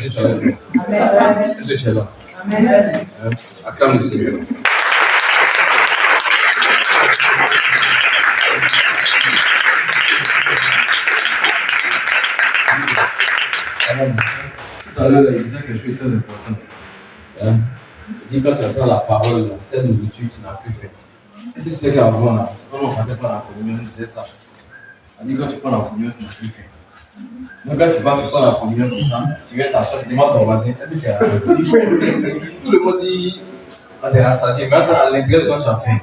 Est-ce que tu as raison? Est-ce que tu es là? Amen. Acclame le Seigneur. Amen. Tout à l'heure, il disait quelque chose de très important. Il dit quand tu entends la parole, cette nourriture, tu n'as plus faim. Est-ce que tu sais qu'avant, là, quand on partait prendre la communion, on disait ça. On dit quand tu prends la communion, tu n'as plus faim. Donc quand tu vas, tu prends la communion comme ça, tu viens t'asseoir, tu demandes à ton voisin, est-ce que tu es rassasié? Tout le monde dit, on est rassasié, mais à l'intérieur de toi, tu as faim.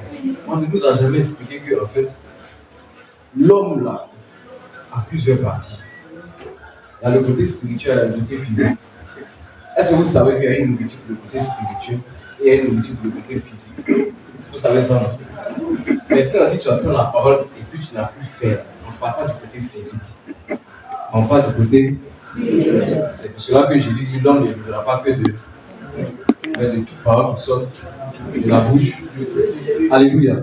On ne nous a jamais expliqué que, en fait, l'homme là a plusieurs parties. Il y a le côté spirituel et le côté physique. Est-ce que vous savez qu'il y a une nourriture pour le côté spirituel et il y a une nourriture pour le côté physique? Vous savez ça, non? Mais quand tu entends la parole et puis tu n'as plus faim, on ne parle pas du côté physique. On parle du côté spirituel. C'est pour cela que Jésus dit l'homme ne vivra pas que de toute parole qui sort de la bouche. Alléluia.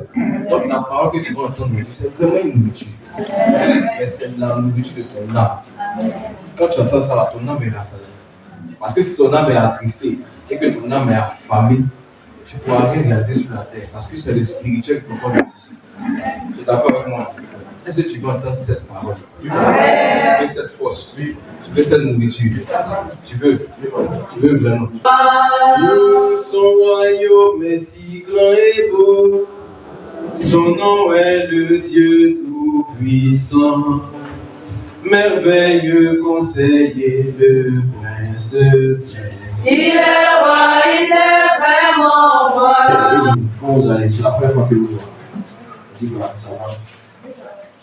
Donc la parole que tu vas entendre, c'est vraiment une nourriture. Mais c'est la nourriture de ton âme. Quand tu entends ça, ton âme est rassasiée. Parce que si ton âme est attristée et que ton âme est affamée, tu ne pourras rien réaliser sur la terre. Parce que c'est le spirituel qui comprend le physique. Tu es d'accord avec moi? Est-ce que tu veux entendre cette parole? Tu veux cette force? Tu veux cette nourriture? Tu veux vraiment? Son royaume est si grand et beau. Son nom est le Dieu tout-puissant. Merveilleux conseiller, le prince de paix. Il est roi, il est vraiment roi. Quand vous allez, c'est la première fois que vous voyez. Dites voilà, ça va.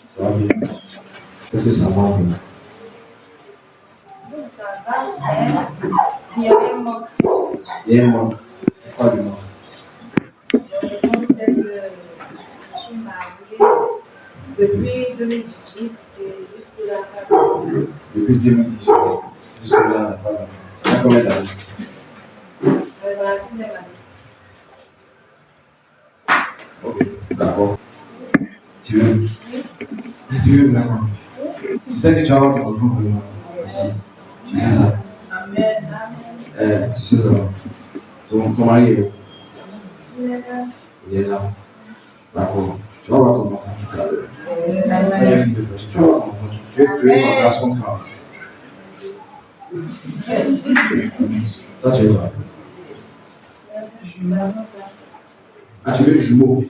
Ça va bien. Est-ce que ça va bien? Ça va, il y a un manque. Il y a un manque. C'est quoi le manque? Le manque, c'est que je suis mariée depuis 2018 et jusque là, pas de... Depuis 2018, jusque là, pas de... Ça fait combien d'années? Dans la 6e année. Ok, d'accord. Tu veux vraiment? Tu sais que tu vas avoir ton enfant vraiment ici. Tu sais ça? Amen. Tu sais ça? Ton mari est où? Il est là. Il est là. D'accord. Tu vas voir ton enfant tout à l'heure. Amen. Fille de péché, tu vas voir ton enfant. Tu es un garçon femme. Toi, tu es là. Ah, tu veux jumeau?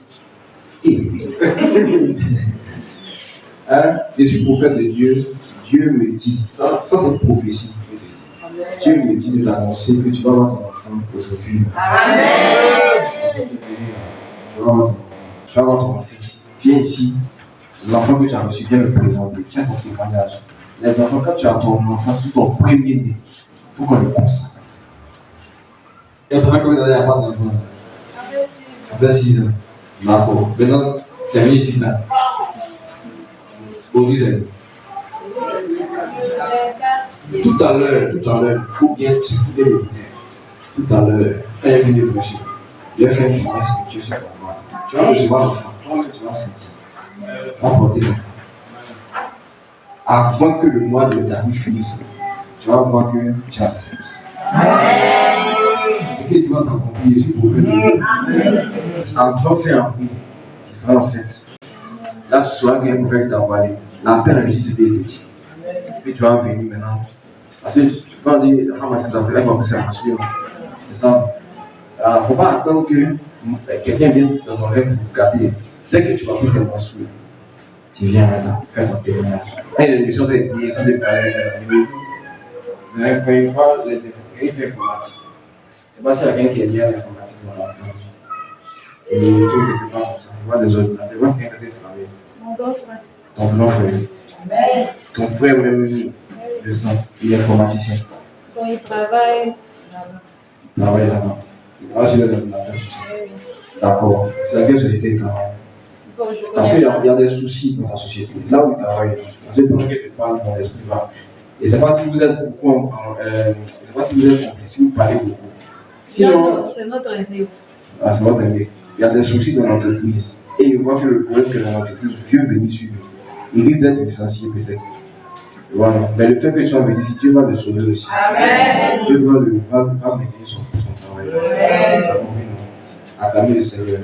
Hein? Je suis prophète de Dieu. Dieu me dit, ça c'est prophétie. Dieu me dit de t'annoncer que tu vas avoir ton enfant aujourd'hui. Amen. Tu vas avoir ton enfant. Tu vas avoir ton enfant ici. Viens ici. L'enfant que tu as reçu, viens me présenter. Fais ton témoignage. Les enfants, quand tu as ton enfant sous ton premier-né, il faut qu'on le consacre. Et ça fait combien d'années à part d'enfant? Après 6 ans. D'accord. Maintenant, tu es venu ici là. Aujourd'hui, tout à l'heure, il faut bien le dire. Tout à l'heure, quand il est venu prêcher, il a fait une promesse spirituelle sur ton ventre. Tu vas recevoir l'enfant, toi tu vas sentir. Tu vas porter l'enfant. Avant que le mois de la nuit finisse, tu vas voir que tu as senti. Ce que tu vas s'accomplir, je suis prophète de Dieu. Avant fin avril, tu seras enceinte. Là, tu sauras qu'il y a un prophète qui t'a envoyé. La paix enregistre ce qui est dit. Puis tu vas venir maintenant. Parce que tu peux dire, la femme enceinte, elle va passer à masculine. C'est ça. Alors, il ne faut pas attendre que quelqu'un vienne dans ton rêve vous garder. Dès que tu vas plus faire masculine, tu viens maintenant faire ton témoignage. Quand il y a des questions de liaison de mais quand il voit les informatiques, c'est pas si quelqu'un qui est lié à l'informatique dans la famille. Et tout quelque part comme ça. Il voit des ordinateurs, il voit quelqu'un qui travaille. Mon grand frère. Ton grand frère. Ton frère même de sang, il est informaticien. Quand il travaille là-bas. Il travaille là-bas. Il travaille sur les ordinateurs. D'accord. C'est laquelle société il travaille? Parce qu'il y a des soucis dans sa société. Là où il travaille, parce que pendant que tu parles, ton esprit va. Et je ne sais pas si vous êtes beaucoup, si vous parlez beaucoup. Sinon, c'est notre idée. Ah, c'est votre idée. Il y a des soucis dans l'entreprise. Et il voit que le problème que dans l'entreprise veut venir sur lui. Il risque d'être licencié peut-être. Voilà. Mais le fait que tu as béni, Dieu va le sauver aussi. Amen. Dieu va bénir son travail. Amen. Acclamez le Seigneur.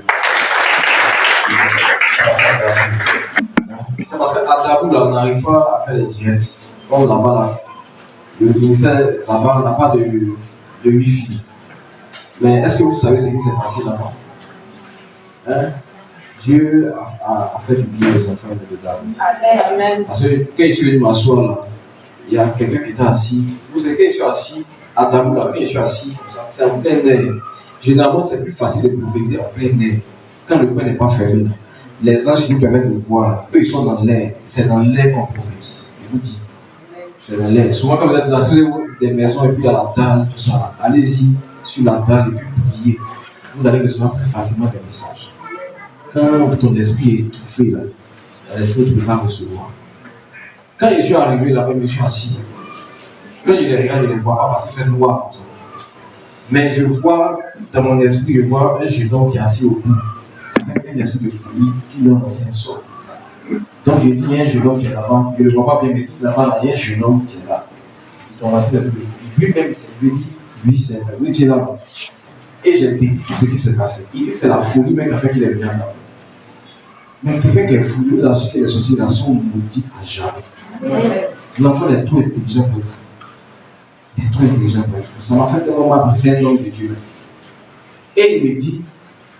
C'est parce qu'à Daboul, on n'arrive pas à faire des directs. Comme là-bas, là, le ministère là-bas n'a pas de wifi. Mais est-ce que vous savez ce qui s'est passé là-bas? Hein? Dieu a fait du bien aux enfants de Daboul. Amen. Parce que quand je suis venu m'asseoir là, il y a quelqu'un qui était assis. Vous savez, quand je suis assis à Daboul, là, quand je suis assis, c'est en plein air. Généralement, c'est plus facile de prophétiser en plein air. Quand le coin n'est pas fermé, les anges qui nous permettent de voir, eux ils sont dans l'air. C'est dans l'air qu'on prophétise. Je vous dis. C'est dans l'air. Souvent, quand vous êtes dans des maisons et puis il y a la dalle, tout ça, allez-y sur la dalle et puis priez. Vous allez recevoir plus facilement des messages. Quand ton esprit est étouffé, là, il y a des choses que tu ne peux pas recevoir. Quand je suis arrivé là-bas, je me suis assis. Quand je les regarde, je ne les vois pas parce qu'il fait noir comme ça. Mais je vois, dans mon esprit, je vois un jeune homme qui est assis au bout. Avec un esprit de folie qui lui lance un sort. Donc je dis, il y a un jeune homme qui est là-bas. Je ne le vois pas bien, mais là-bas, il y a un jeune homme qui est là. Ils ont lancé un esprit de folie. Lui-même, il dit, lui, c'est lui qui est là. Et j'ai dit tout ce qui se passait. Il dit, c'est la folie même qui a fait qu'il est venu là. Mais quelqu'un qui est fou, nous avons su que les sociétés sont maudites à jamais. L'enfant est trop intelligent pour le fou. Il est trop intelligent pour le fou. Ça m'a fait tellement mal parce que c'est un homme de Dieu. Et il me dit,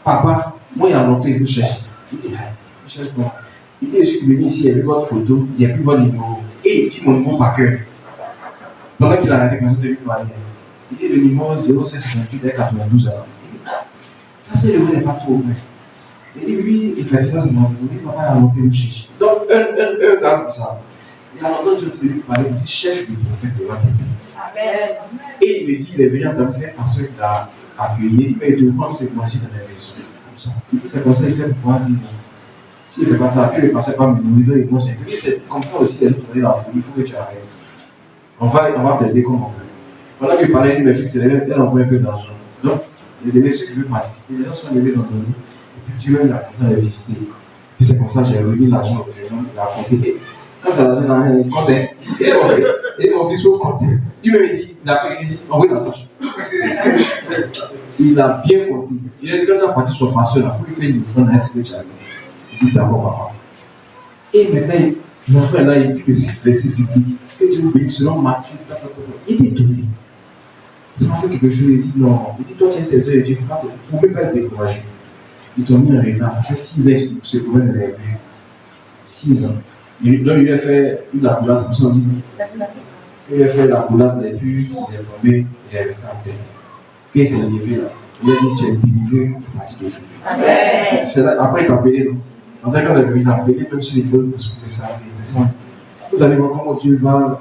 papa, moi il y a longtemps il vous cherche. Il dit, je cherche quoi? Il dit, je suis venu ici, il y a vu votre photo, il n'y a plus votre numéro. Et il dit mon numéro par cœur. Pendant qu'il a arrêté quand je t'ai vu parler. Il dit le numéro 0658 92 alors. Ça c'est le numéro n'est pas trop ouvert. Il dit, oui, effectivement, c'est mon numéro. Papa, il a monté le chercher. Donc, un gars comme ça, il a longtemps que je lui parler, il dit, cherche le prophète de la tête. Amen. Et il me dit, il est venu entendre, c'est un pasteur qui l'a accueilli. Il dit, mais il devrait te manger dans la maison. Comme ça. Il dit, c'est comme ça, il fait pour pouvoir vivre. S'il ne fait pas ça, puis le pasteur va me nourrir, il mange. Il dit, c'est comme ça aussi, il donner la folie, il faut que tu arrêtes. On va t'aider comme on peut. Pendant qu'il parlait, lui, mes fils, elle envoie un peu d'argent. Donc, il y a des ceux qui veulent participer, les gens sont levés dans le donné. Et puis Dieu même l'a commencé à les visiter. Puis c'est comme ça que j'ai remis l'argent au jeune homme, il a compté. Quand ça l'argent dans le compte, et mon fils faut compter. Il me dit, il dit, envoie la torche. Il a bien compté. Il a dit, quand tu as parti sur ton pasteur, il faut lui faire une offrande à un secret. Il dit, d'abord, papa. Et maintenant, l'enfant là, il dit que c'est verset biblique. Que Dieu nous bénisse selon Matthieu. Il était étonné. Ça m'a fait quelque chose. Il dit, non. Il dit, toi, tu es serviteur de Dieu, il ne faut même pas être découragé. Ils t'ont mis en retard. Ça fait 6 ans que ce problème est réglé. 6 ans. Donc, il lui a fait la coulade, c'est pour ça qu'on dit. Il lui a fait la coulade, il est plus, il est tombé, il est resté en terre. Quand il s'est levé là, il a dit, tu es délivré à partir d'aujourd'hui. C'est là, après, il t'a appelé, non? En tant qu'on a vu, il t'a appelé, même sur les feux, pour se faire ça. Vous allez voir comment Dieu va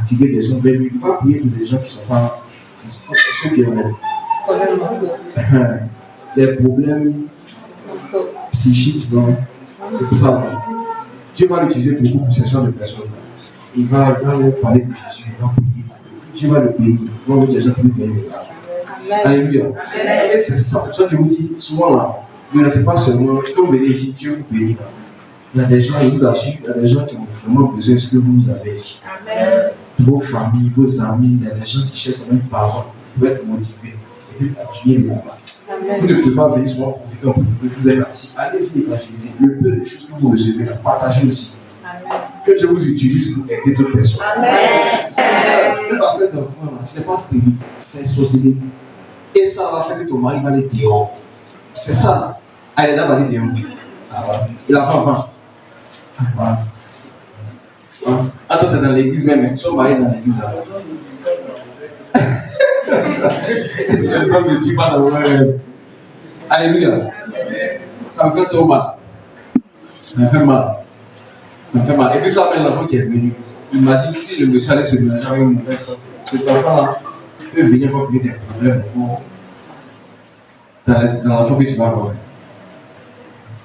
attirer des gens vers lui. Il va prier pour des gens qui ne sont pas. Ceux qui ont des problèmes psychiques, non? C'est pour ça. Dieu va l'utiliser beaucoup pour ces genres de personnes. Il va leur parler de Jésus, il va prier. Dieu va le bénir. Il va voir des gens qui le bénissent. Alléluia. Et c'est pour ça que je vous dis souvent là, ne laissez pas seulement, quand vous venez ici, Dieu vous bénit. Il y a des gens, il vous assure, il y a des gens qui ont vraiment besoin de ce que vous avez ici. Vos familles, vos amis, il y a des gens qui cherchent la même parole pour être motivés et puis continuer le combat. Vous ne pouvez pas venir souvent profiter, vous êtes assis. Allez-y évangéliser. Le peu de choses que vous recevez, partagez aussi. Que Dieu vous utilise pour aider d'autres personnes. Ne pas faire d'enfant, ce n'est pas stérile, c'est société. Et ça va faire que ton mari va aller dehors. C'est ça. Elle va aller dehors. Il a fait enfant. Voilà. Attends, c'est dans l'église même. Son mari est dans l'église. Ça me dit pas dans le. Alléluia. Ça me fait trop mal. Ça me fait mal. Ça me fait mal. Et puis ça appelle l'enfant qui est venu. Imagine si le monsieur allait se mélanger avec une mauvaise sang. Cet enfant-là peut venir pour créer des problèmes dans l'enfant que tu vas avoir.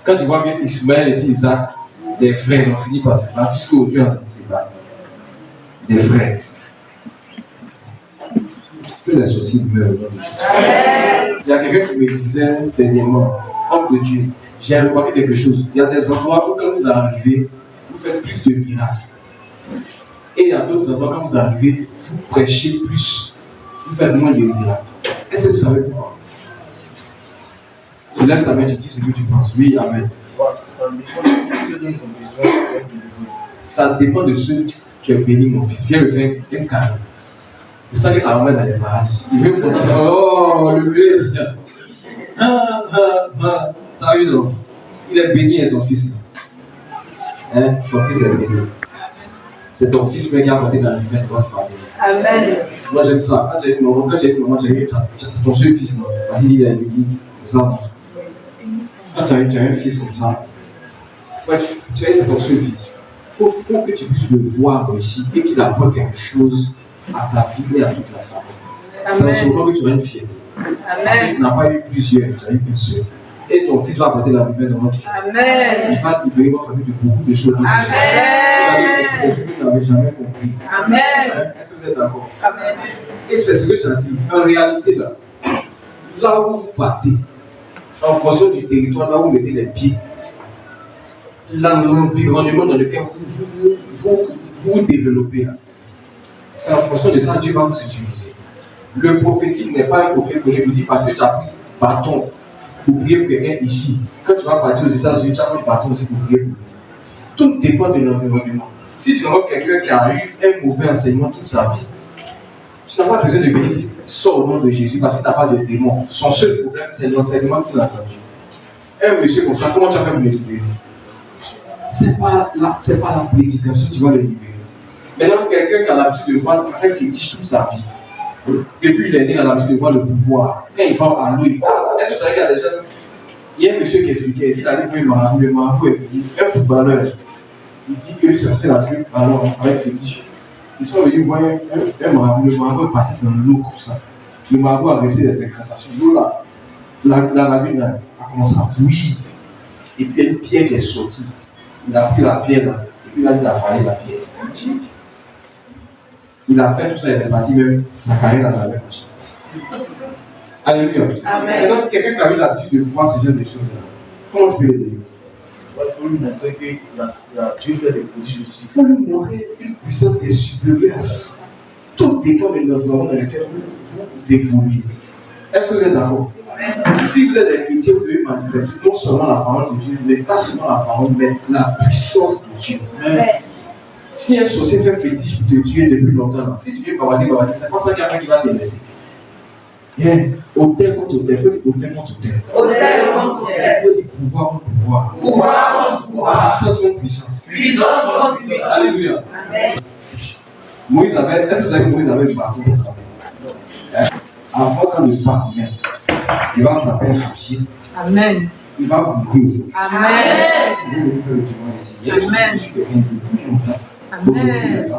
Quand tu vois que Ismaël et Isaac, des frères, ont fini par se battre, jusqu'aujourd'hui, on se bat. Des frères. Que les sorciers meurent. Il y a quelqu'un qui me disait dernièrement, homme de Dieu, j'ai remarqué quelque chose. Il y a des endroits où quand vous arrivez, vous faites plus de miracles. Et il y a d'autres endroits, quand vous arrivez, vous prêchez plus, vous faites moins de miracles. Est-ce que vous savez pourquoi? Tu lèves ta main, tu dis ce que tu penses. Oui, amen. Ça dépend de ceux qui ont béni mon fils. Viens me faire un cadeau. C'est ça qui t'a emmené dans les mariages. Il veut me dire, oh, le vieux étudiant. T'as vu, non? Il est béni, ton fils. Hein? Ton fils est béni. C'est ton fils qui a apporté dans la vie de votre famille. Amen. Moi j'aime ça. Quand j'ai eu maman, j'ai ton seul fils. Parce qu'il dit, il est unique. C'est ça. Quand tu as un fils comme ça, c'est ton seul fils. Il faut que tu puisses le voir aussi et qu'il apporte quelque chose à ta vie et à toute la famille. C'est souvent que tu as une fierté. Parce que tu n'as pas eu plusieurs, tu as eu une seule. Et ton fils va apporter la lumière dans votre vie. Amen. Il va libérer votre famille de beaucoup de choses. Amen. Des choses que tu n'avais jamais compris. Amen. Est-ce que vous êtes d'accord? Amen. Et c'est ce que tu as dit. En réalité, là où vous partez, en fonction du territoire, là où vous mettez les pieds, l'environnement dans lequel vous développez, là, c'est en fonction de ça que Dieu va vous utiliser. Le prophétique n'est pas un copier-coller parce que tu as pris bâton pour prier pour quelqu'un ici. Quand tu vas partir aux États-Unis, tu as pris bâton aussi pour prier pour lui. Tout dépend de l'environnement. Si tu vois quelqu'un qui a eu un mauvais enseignement toute sa vie, tu n'as pas besoin de venir sors au nom de Jésus parce qu'il n'a pas de démon. Son seul problème, c'est l'enseignement qu'il a entendu. Un monsieur comme ça, comment tu as fait pour le libérer? C'est pas la prédication qui va le libérer. Maintenant, quelqu'un qui a l'habitude de voir, qui a fait fétiche toute sa vie, depuis il est né, il a l'habitude de voir le pouvoir. Quand il va à l'eau, il parle. Est-ce que vous savez qu'il y a des gens? Il y a un monsieur qui expliquait, il a dit que le marabout est venu, un footballeur. Il dit que lui, c'est censé la jouer ballon avec fétiche. Ils sont venus voir un marabout, le marabout est parti dans l'eau comme ça. Le marabout a resté des incantations. L'eau là, la lagune a commencé à bouillir. Et puis il y a une pierre qui est sortie. Il a pris la pierre là, et puis il a dit d'avaler la pierre. Il a fait tout ça, il est parti même, sa carrière n'a jamais marché. Alléluia. Amen. Maintenant, quelqu'un qui a eu l'habitude de voir ce genre de choses-là, comment tu peux l'aider? Il faut lui montrer que Dieu fait des prodiges aussi. Il faut lui montrer une puissance qui est supérieure à ça. Tout dépend de l'environnement dans lequel vous évoluez. Est-ce que vous êtes d'accord? Si vous êtes des chrétiens, vous devez manifester non seulement la parole de Dieu, mais pas seulement la parole, mais la puissance de Dieu. Si un sorcier fait fétiche pour te tuer depuis longtemps, si tu viens bavarder, c'est pas ça qu'il y a quelqu'un qui va te laisser. Hôtel contre hôtel, il faut dire hôtel contre hôtel. Hôtel contre hôtel. Il faut dire pouvoir contre pouvoir. Pouvoir contre pouvoir. Puissance contre puissance. Puissance contre puissance. Alléluia. Amen. Moïse avait, est-ce que vous savez que Moïse avait du bâton pour ça? Avant quand le pape vient, il va attraper un sorcier. Amen. Il va mourir aujourd'hui. Amen. Il va nous faire le témoin ici. Il y a des choses qui sont depuis longtemps. Amen.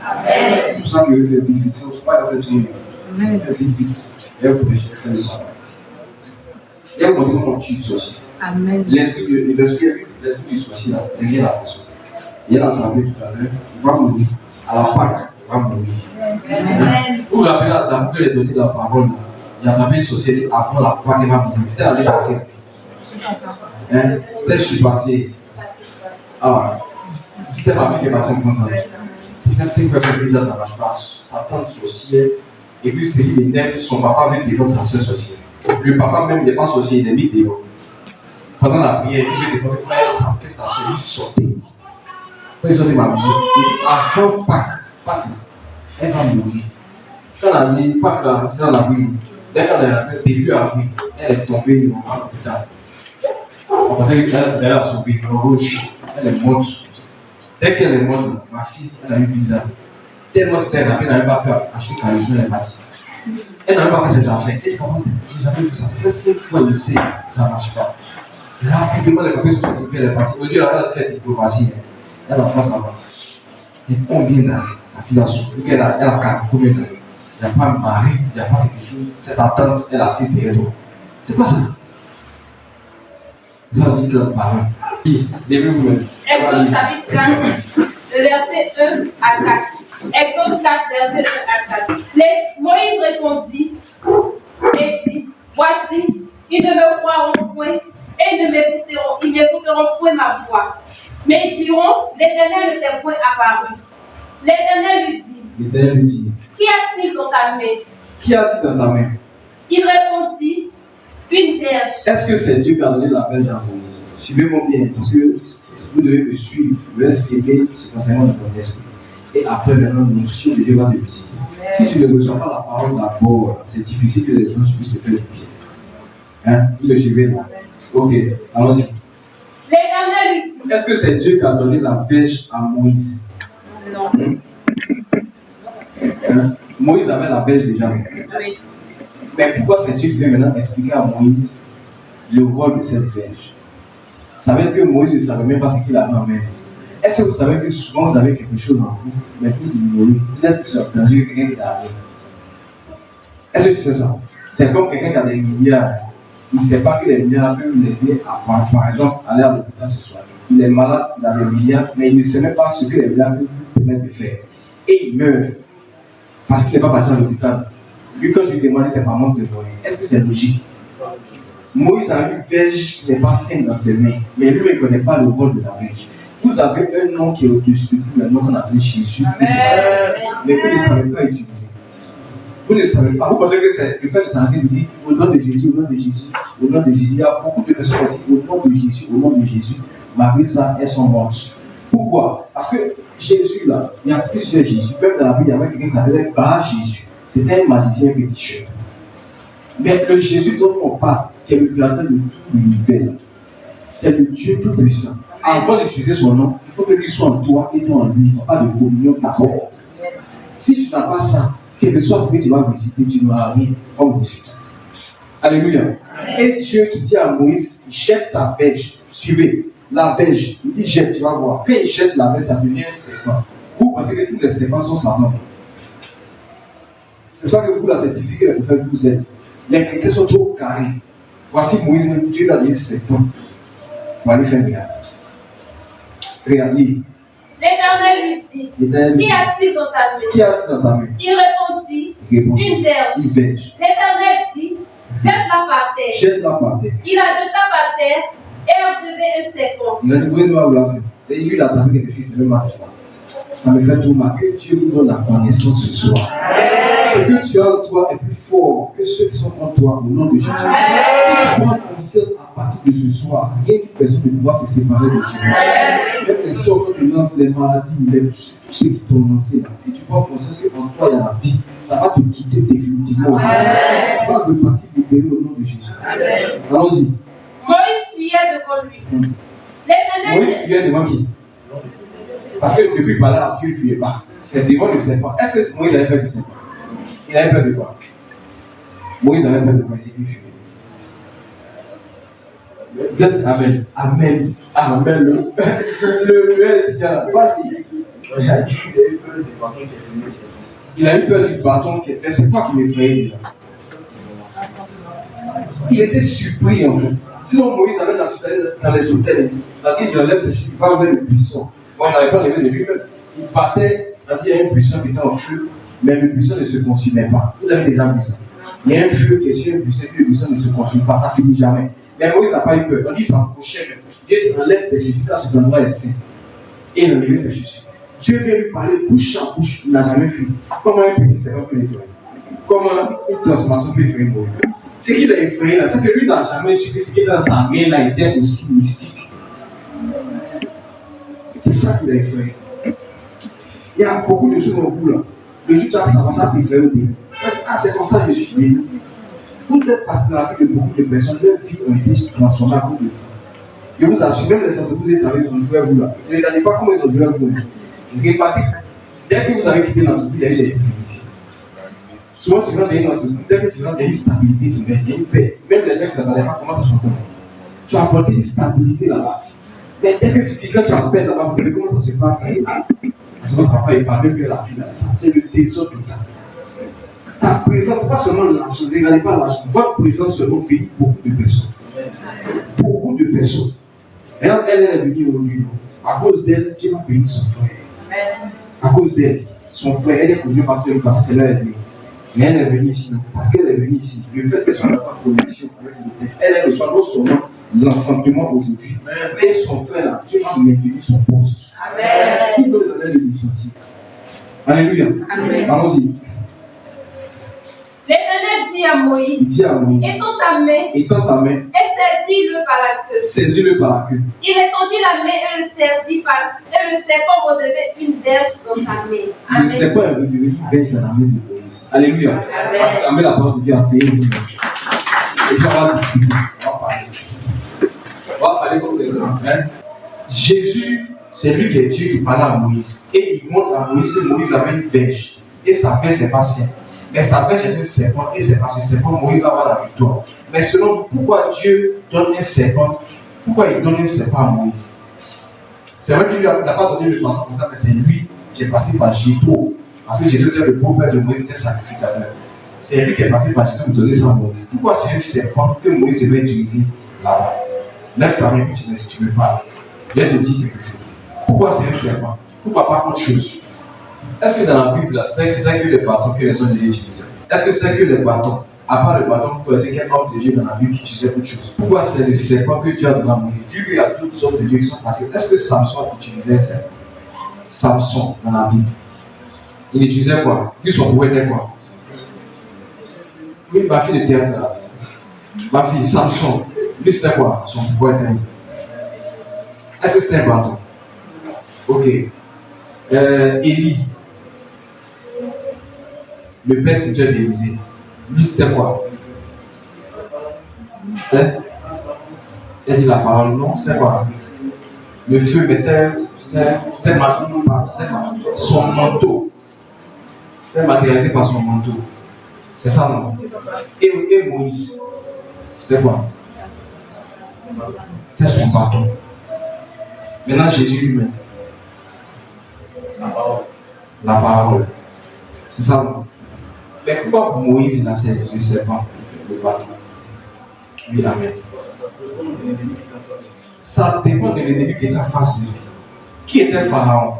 Amen. C'est pour ça qu'il veut faire vite. C'est pour ça qu'il va faire tout le monde. Amen. Il fait vite. Il va protéger, il fait le travail. Il va montrer comment on tue le sorcier. Amen. L'esprit du sorcier là, derrière la personne. Il a attrapé tout à l'heure. Il va mourir. À la Pâque, il va mourir. Amen. Vous vous rappelez la dame que les donné la parole, il a attrapé une société avant la Pâque, il va mourir. C'était allé passer. C'était surpassé. Ah, c'était ma fille qui est partie en France. C'était 5 fois que ça ne marche pas. Sa tante sorcière. Et puis c'est qu'il énerve, son papa veut défendre sa soeur sorcière. Le papa même n'est pas sorcier, il est mis dehors. Pendant la prière, il veut défendre sa soeur, il sortait. Quand ils ont dit ma musique, il dit avant Pâques, elle va mourir. Quand elle a dit Pâques là, c'est dans la rue. Dès qu'elle est rentrée, début avril, elle est tombée à l'hôpital. On pensait qu'elle allait la sauver, le rouge, elle est morte. Dès qu'elle est morte, ma fille, elle a eu visa. Tellement c'était rapide, elle n'avait pas pu acheter quand elle est partie. Elle n'avait pas fait ses affaires. Elle dit comment c'est, j'ai jamais vu ça. Elle fait 5 fois le C, ça ne marche pas. Rapidement, les papiers sont sortis, elle est partie. Aujourd'hui, elle a fait diplomatie. Elle en France là-bas. Et combien d'années la fille a souffert, elle a combien d'années? Il n'y a pas un mari, il n'y a pas quelque chose. Cette attente, elle a assez derrière toi. C'est quoi ça? Ça dit que parent. Début vous-même. Exode chapitre 4, le verset 1 à 4. Exode 4, verset 1 à 4. Moïse répondit et dit, voici, ils ne me croiront point et ils n'écouteront point ma voix. Mais ils diront, l'Éternel ne t'est point apparu. L'Éternel lui dit, L'Éternel lui dit, qu'y a-t-il dans ta main? qu'y a-t-il dans ta main? Il répondit, une verge. Est-ce que c'est Dieu qui a donné la verge à Moïse? Suivez-moi bien, parce que vous devez me suivre. Vous devez céder cet enseignement de ton esprit. Et après, maintenant, l'onction de Dieu va te visiter. Si tu ne reçois pas la parole d'abord, c'est difficile que les anges puissent te faire du bien. Hein? Vous le suivez? Ok, allons-y. L'Éternel lui dit, Est-ce que c'est Dieu qui a donné la verge à Moïse? non. Hein? Moïse avait la verge déjà. Oui. Mais pourquoi c'est Dieu qui vient maintenant expliquer à Moïse le rôle de cette verge? Ça veut dire que Moïse ne savait même pas ce qu'il avait en main. Est-ce que vous savez que souvent vous avez quelque chose en vous, mais vous ignorez? Vous êtes plus en danger que quelqu'un qui l'a. Est-ce que tu sais ça? C'est comme quelqu'un qui a des milliards. Il ne sait pas que les milliards peuvent l'aider à, par exemple, aller à l'hôpital ce soir. Il est malade, il a des milliards, mais il ne sait même pas ce que les milliards peuvent lui permettre de faire. Et il meurt parce qu'il n'est pas parti à l'hôpital. Lui, quand tu lui demandes, c'est par manque de moyens. Est-ce que c'est logique? Moïse a une verge qui n'est pas saine dans ses mains, mais lui ne connaît pas le rôle de la verge. Vous avez un nom qui est au-dessus de tout, le nom qu'on appelle Jésus. Mais vous ne savez pas utiliser. Vous ne savez pas. Vous pensez que c'est le fait de s'arrêter de dire au nom de Jésus, au nom de Jésus, au nom de Jésus. Il y a beaucoup de personnes qui disent au nom de Jésus, au nom de Jésus. Marie, ça, elles sont mortes. Pourquoi? Parce que Jésus, là, il y a plusieurs Jésus. Même dans la Bible, il y avait quelqu'un qui s'appelait Bar Jésus. C'était un magicien féticheur. Mais le Jésus dont on parle, qui est le créateur de tout l'univers, c'est le Dieu tout-puissant. Avant d'utiliser son nom, il faut que lui soit en toi et toi en lui. Il n'y a pas de communion d'abord. Si tu n'as pas ça, quel que soit ce que tu vas visiter, tu n'auras rien comme résultat. Alléluia. Et Dieu qui dit à Moïse, jette ta verge. Suivez, la verge. Il dit jette, tu vas voir. Quand il jette la verge, ça devient un serpent. Vous pensez que tous les serpents sont savants. C'est ça que vous, là, c'est difficile que les prophètes vous êtes. Les chrétiens sont trop carrés. Voici Moïse, Dieu l'a dit serpent. On va aller faire bien. Regardez. L'Éternel lui dit, qu'y a-t-il dans ta main? Qu'y a-t-il dans ta main? Il répondit, une verge. Une verge. L'Éternel dit, jette-la par terre. Jette-la par terre. Il la jeta par terre et en devint un serpent. Il a dit, oui, moi, vous l'avez vu. Et lui, il a tapé quelque chose, c'est même assez fort. Ça me fait tout mal. Que Dieu vous donne la connaissance ce soir. Ce que tu as en toi est plus fort que ceux qui sont en toi, au nom de Jésus. Si tu prends conscience à partir de ce soir, rien qu'une personne ne pourra se séparer de Dieu. Même les sorts que tu lances, les maladies, tous ceux qui t'ont lancé là, si tu prends conscience qu'en toi il y a la vie, ça va te quitter définitivement. Tu vas repartir libéré au nom de Jésus. Allons-y. Moïse fuyait devant lui. L'Éternel Moïse fuyait devant qui? Parce que depuis par là, Dieu ne fuyait pas. C'est devant le serpent. Est-ce que Moïse avait peur du serpent? Il avait peur de quoi? Moïse avait peur de quoi? C'est qu'il fuyait. Dites Amen. Amen. Amen. Le étudiant, vas-y. Il a eu peur du bâton qui était. C'est quoi qui m'effrayait déjà? Il était surpris en fait. Sinon, Moïse avait l'habitude d'aller dans les hôtels. Il a dit il enlève ses cheveux, il va vers le buisson. Bon, il n'avait pas levé de lui-même. Il battait, il a dit il y a un buisson qui était en feu, mais le buisson ne se consumait pas. Vous avez déjà vu ça? Il y a un feu qui est sur un buisson, et le buisson ne se consume pas, ça finit jamais. Mais Moïse n'a pas eu peur. On dit il s'approchait. Dieu dit enlève tes chaussures, car cet endroit est saint. Et il a enlevé ses chaussures. Dieu vient lui parler bouche à bouche, il n'a jamais fui. Comment un petit serpent peut l'effrayer? Comment une transformation peut effrayer Moïse? Ce qu'il a effrayé là, c'est que lui n'a jamais su que ce qui est dans sa main là était aussi mystique. C'est ça qu'il a effrayé. Il y a beaucoup de choses en vous là. Le jour où tu as savoir ça, tu effraie au début. Ah, c'est comme ça que je suis né. Vous êtes passé dans la vie de beaucoup de personnes, leur vie a été transformée à cause de vous. Je vous assure, même les entreprises établies, ils ont joué à vous là. Ne regardez pas comment ils ont joué à vous. Remarquez, dès que vous avez quitté l'entreprise, il y a eu des difficultés. Souvent, tu rentres dans une entreprise, dès que tu rentres, il y a une stabilité qui vient, il y a une paix. Même les gens qui ne savaient pas comment ça chanter. Tu as apporté une stabilité là-bas. Mais dès que tu dis, quand tu as paix là-bas, vous comment ça se passe? Tu ne vas pas épargner que la finance. C'est le désordre total. Ta présence, ce n'est pas seulement l'argent, ne regardez pas l'argent. Votre présence se bénit beaucoup de personnes. Beaucoup de personnes. Regarde, elle est venue aujourd'hui. À cause d'elle, Dieu va bénir son frère. À cause d'elle, son frère, elle est connue partout parce que c'est là elle est venue. Mais elle est venue ici, parce qu'elle est venue ici. Le fait qu'elle soit en connexion avec le Père, elle reçoit non seulement l'enfantement aujourd'hui, et son frère là, Dieu va maintenir son poste. Si vous allez le sentir, Alléluia. Amen. Allons-y. L'Éternel dit à Moïse, Il dit à Moïse, étends ta main et saisis-le par la queue. saisis-le par la queue. Il étendit la main et le saisit et le serpent redevait une verge dans sa main. Le Amen. serpent est redevenu une verge dans la main de Moïse. Alléluia. Amen. Acclamez la parole de Dieu, enseignez-vous. Et puis on va discuter. On va parler comme des grands. Jésus, c'est lui qui est Dieu qui parle à Moïse. Et il montre à Moïse que Moïse avait une verge. Et sa verge n'est pas sainte. Mais sa verge est un serpent. Et c'est parce que serpent, Moïse va avoir la victoire. Mais selon vous, pourquoi Dieu donne un serpent? Pourquoi il donne un serpent à Moïse? C'est vrai qu'il n'a pas donné le bâton comme ça, mais c'est lui qui est passé par Jétro. Parce que Jétro était le beau-père de Moïse, qui était sacrificateur. C'est lui qui est passé par Jétro pour donner ça à Moïse. Pourquoi c'est un serpent que Moïse devait utiliser là-bas? Lève ta main si tu veux parler. Je vais te dire quelque chose. Pourquoi c'est un serpent? Pourquoi pas autre chose? Est-ce que dans la Bible, c'était que les bâtons que les hommes devaient utiliser? Est-ce que c'était que les bâtons? À part le bâton, vous connaissez quel homme de Dieu dans la Bible qui utilisait autre chose? Pourquoi c'est le serpent que Dieu a donné à Moïse? Vu qu'il y a d'autres hommes de Dieu qui sont passés, est-ce que Samson utilisait un serpent? Samson dans la Bible. Il utilisait quoi? Lui, son pouvoir était quoi? Oui, ma fille de théâtre là. Ma fille, Samson. Lui, c'était quoi? Son pouvoir était. Est-ce que c'était un bâton? Ok. Élie. Le père spirituel d'Élysée. Lui, c'était quoi? C'était? Il a dit la parole, non? C'était quoi? Le feu, mais c'était son manteau. C'était matérialisé par son manteau. C'est ça, non? Et Moïse, c'était quoi? C'était son bâton. Maintenant, Jésus lui-même. La parole. C'est ça, non? Mais pourquoi Moïse, il a le serpent, le bâton? Oui, amen. Ça dépend de l'ennemi qui est en face de lui. Qui était Pharaon?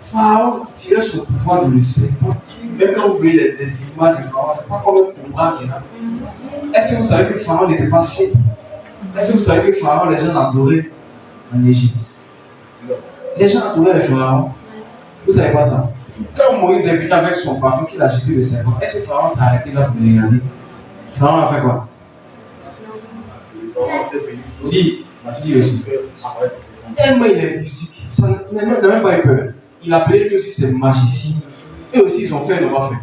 Pharaon tirait son pouvoir de le serpent. Même quand vous voyez les images de Pharaon, ce n'est pas comme un pouvoir qu'il a. Est-ce que vous savez que Pharaon n'était pas simple? Est-ce que vous savez que Pharaon, les gens l'adoraient en Égypte? Les gens adoraient le Pharaon. Vous savez pas ça? Quand Moïse est venu avec son bâton qu'il a jeté le serpent, est-ce que Pharaon s'est arrêté là pour les regarder? Pharaon a fait quoi? Oui, il aussi. Tellement il est mystique, ça n'a même pas eu peur. Il a appelé lui aussi ses magiciens. Eux aussi ils ont fait, ils n'ont pas fait.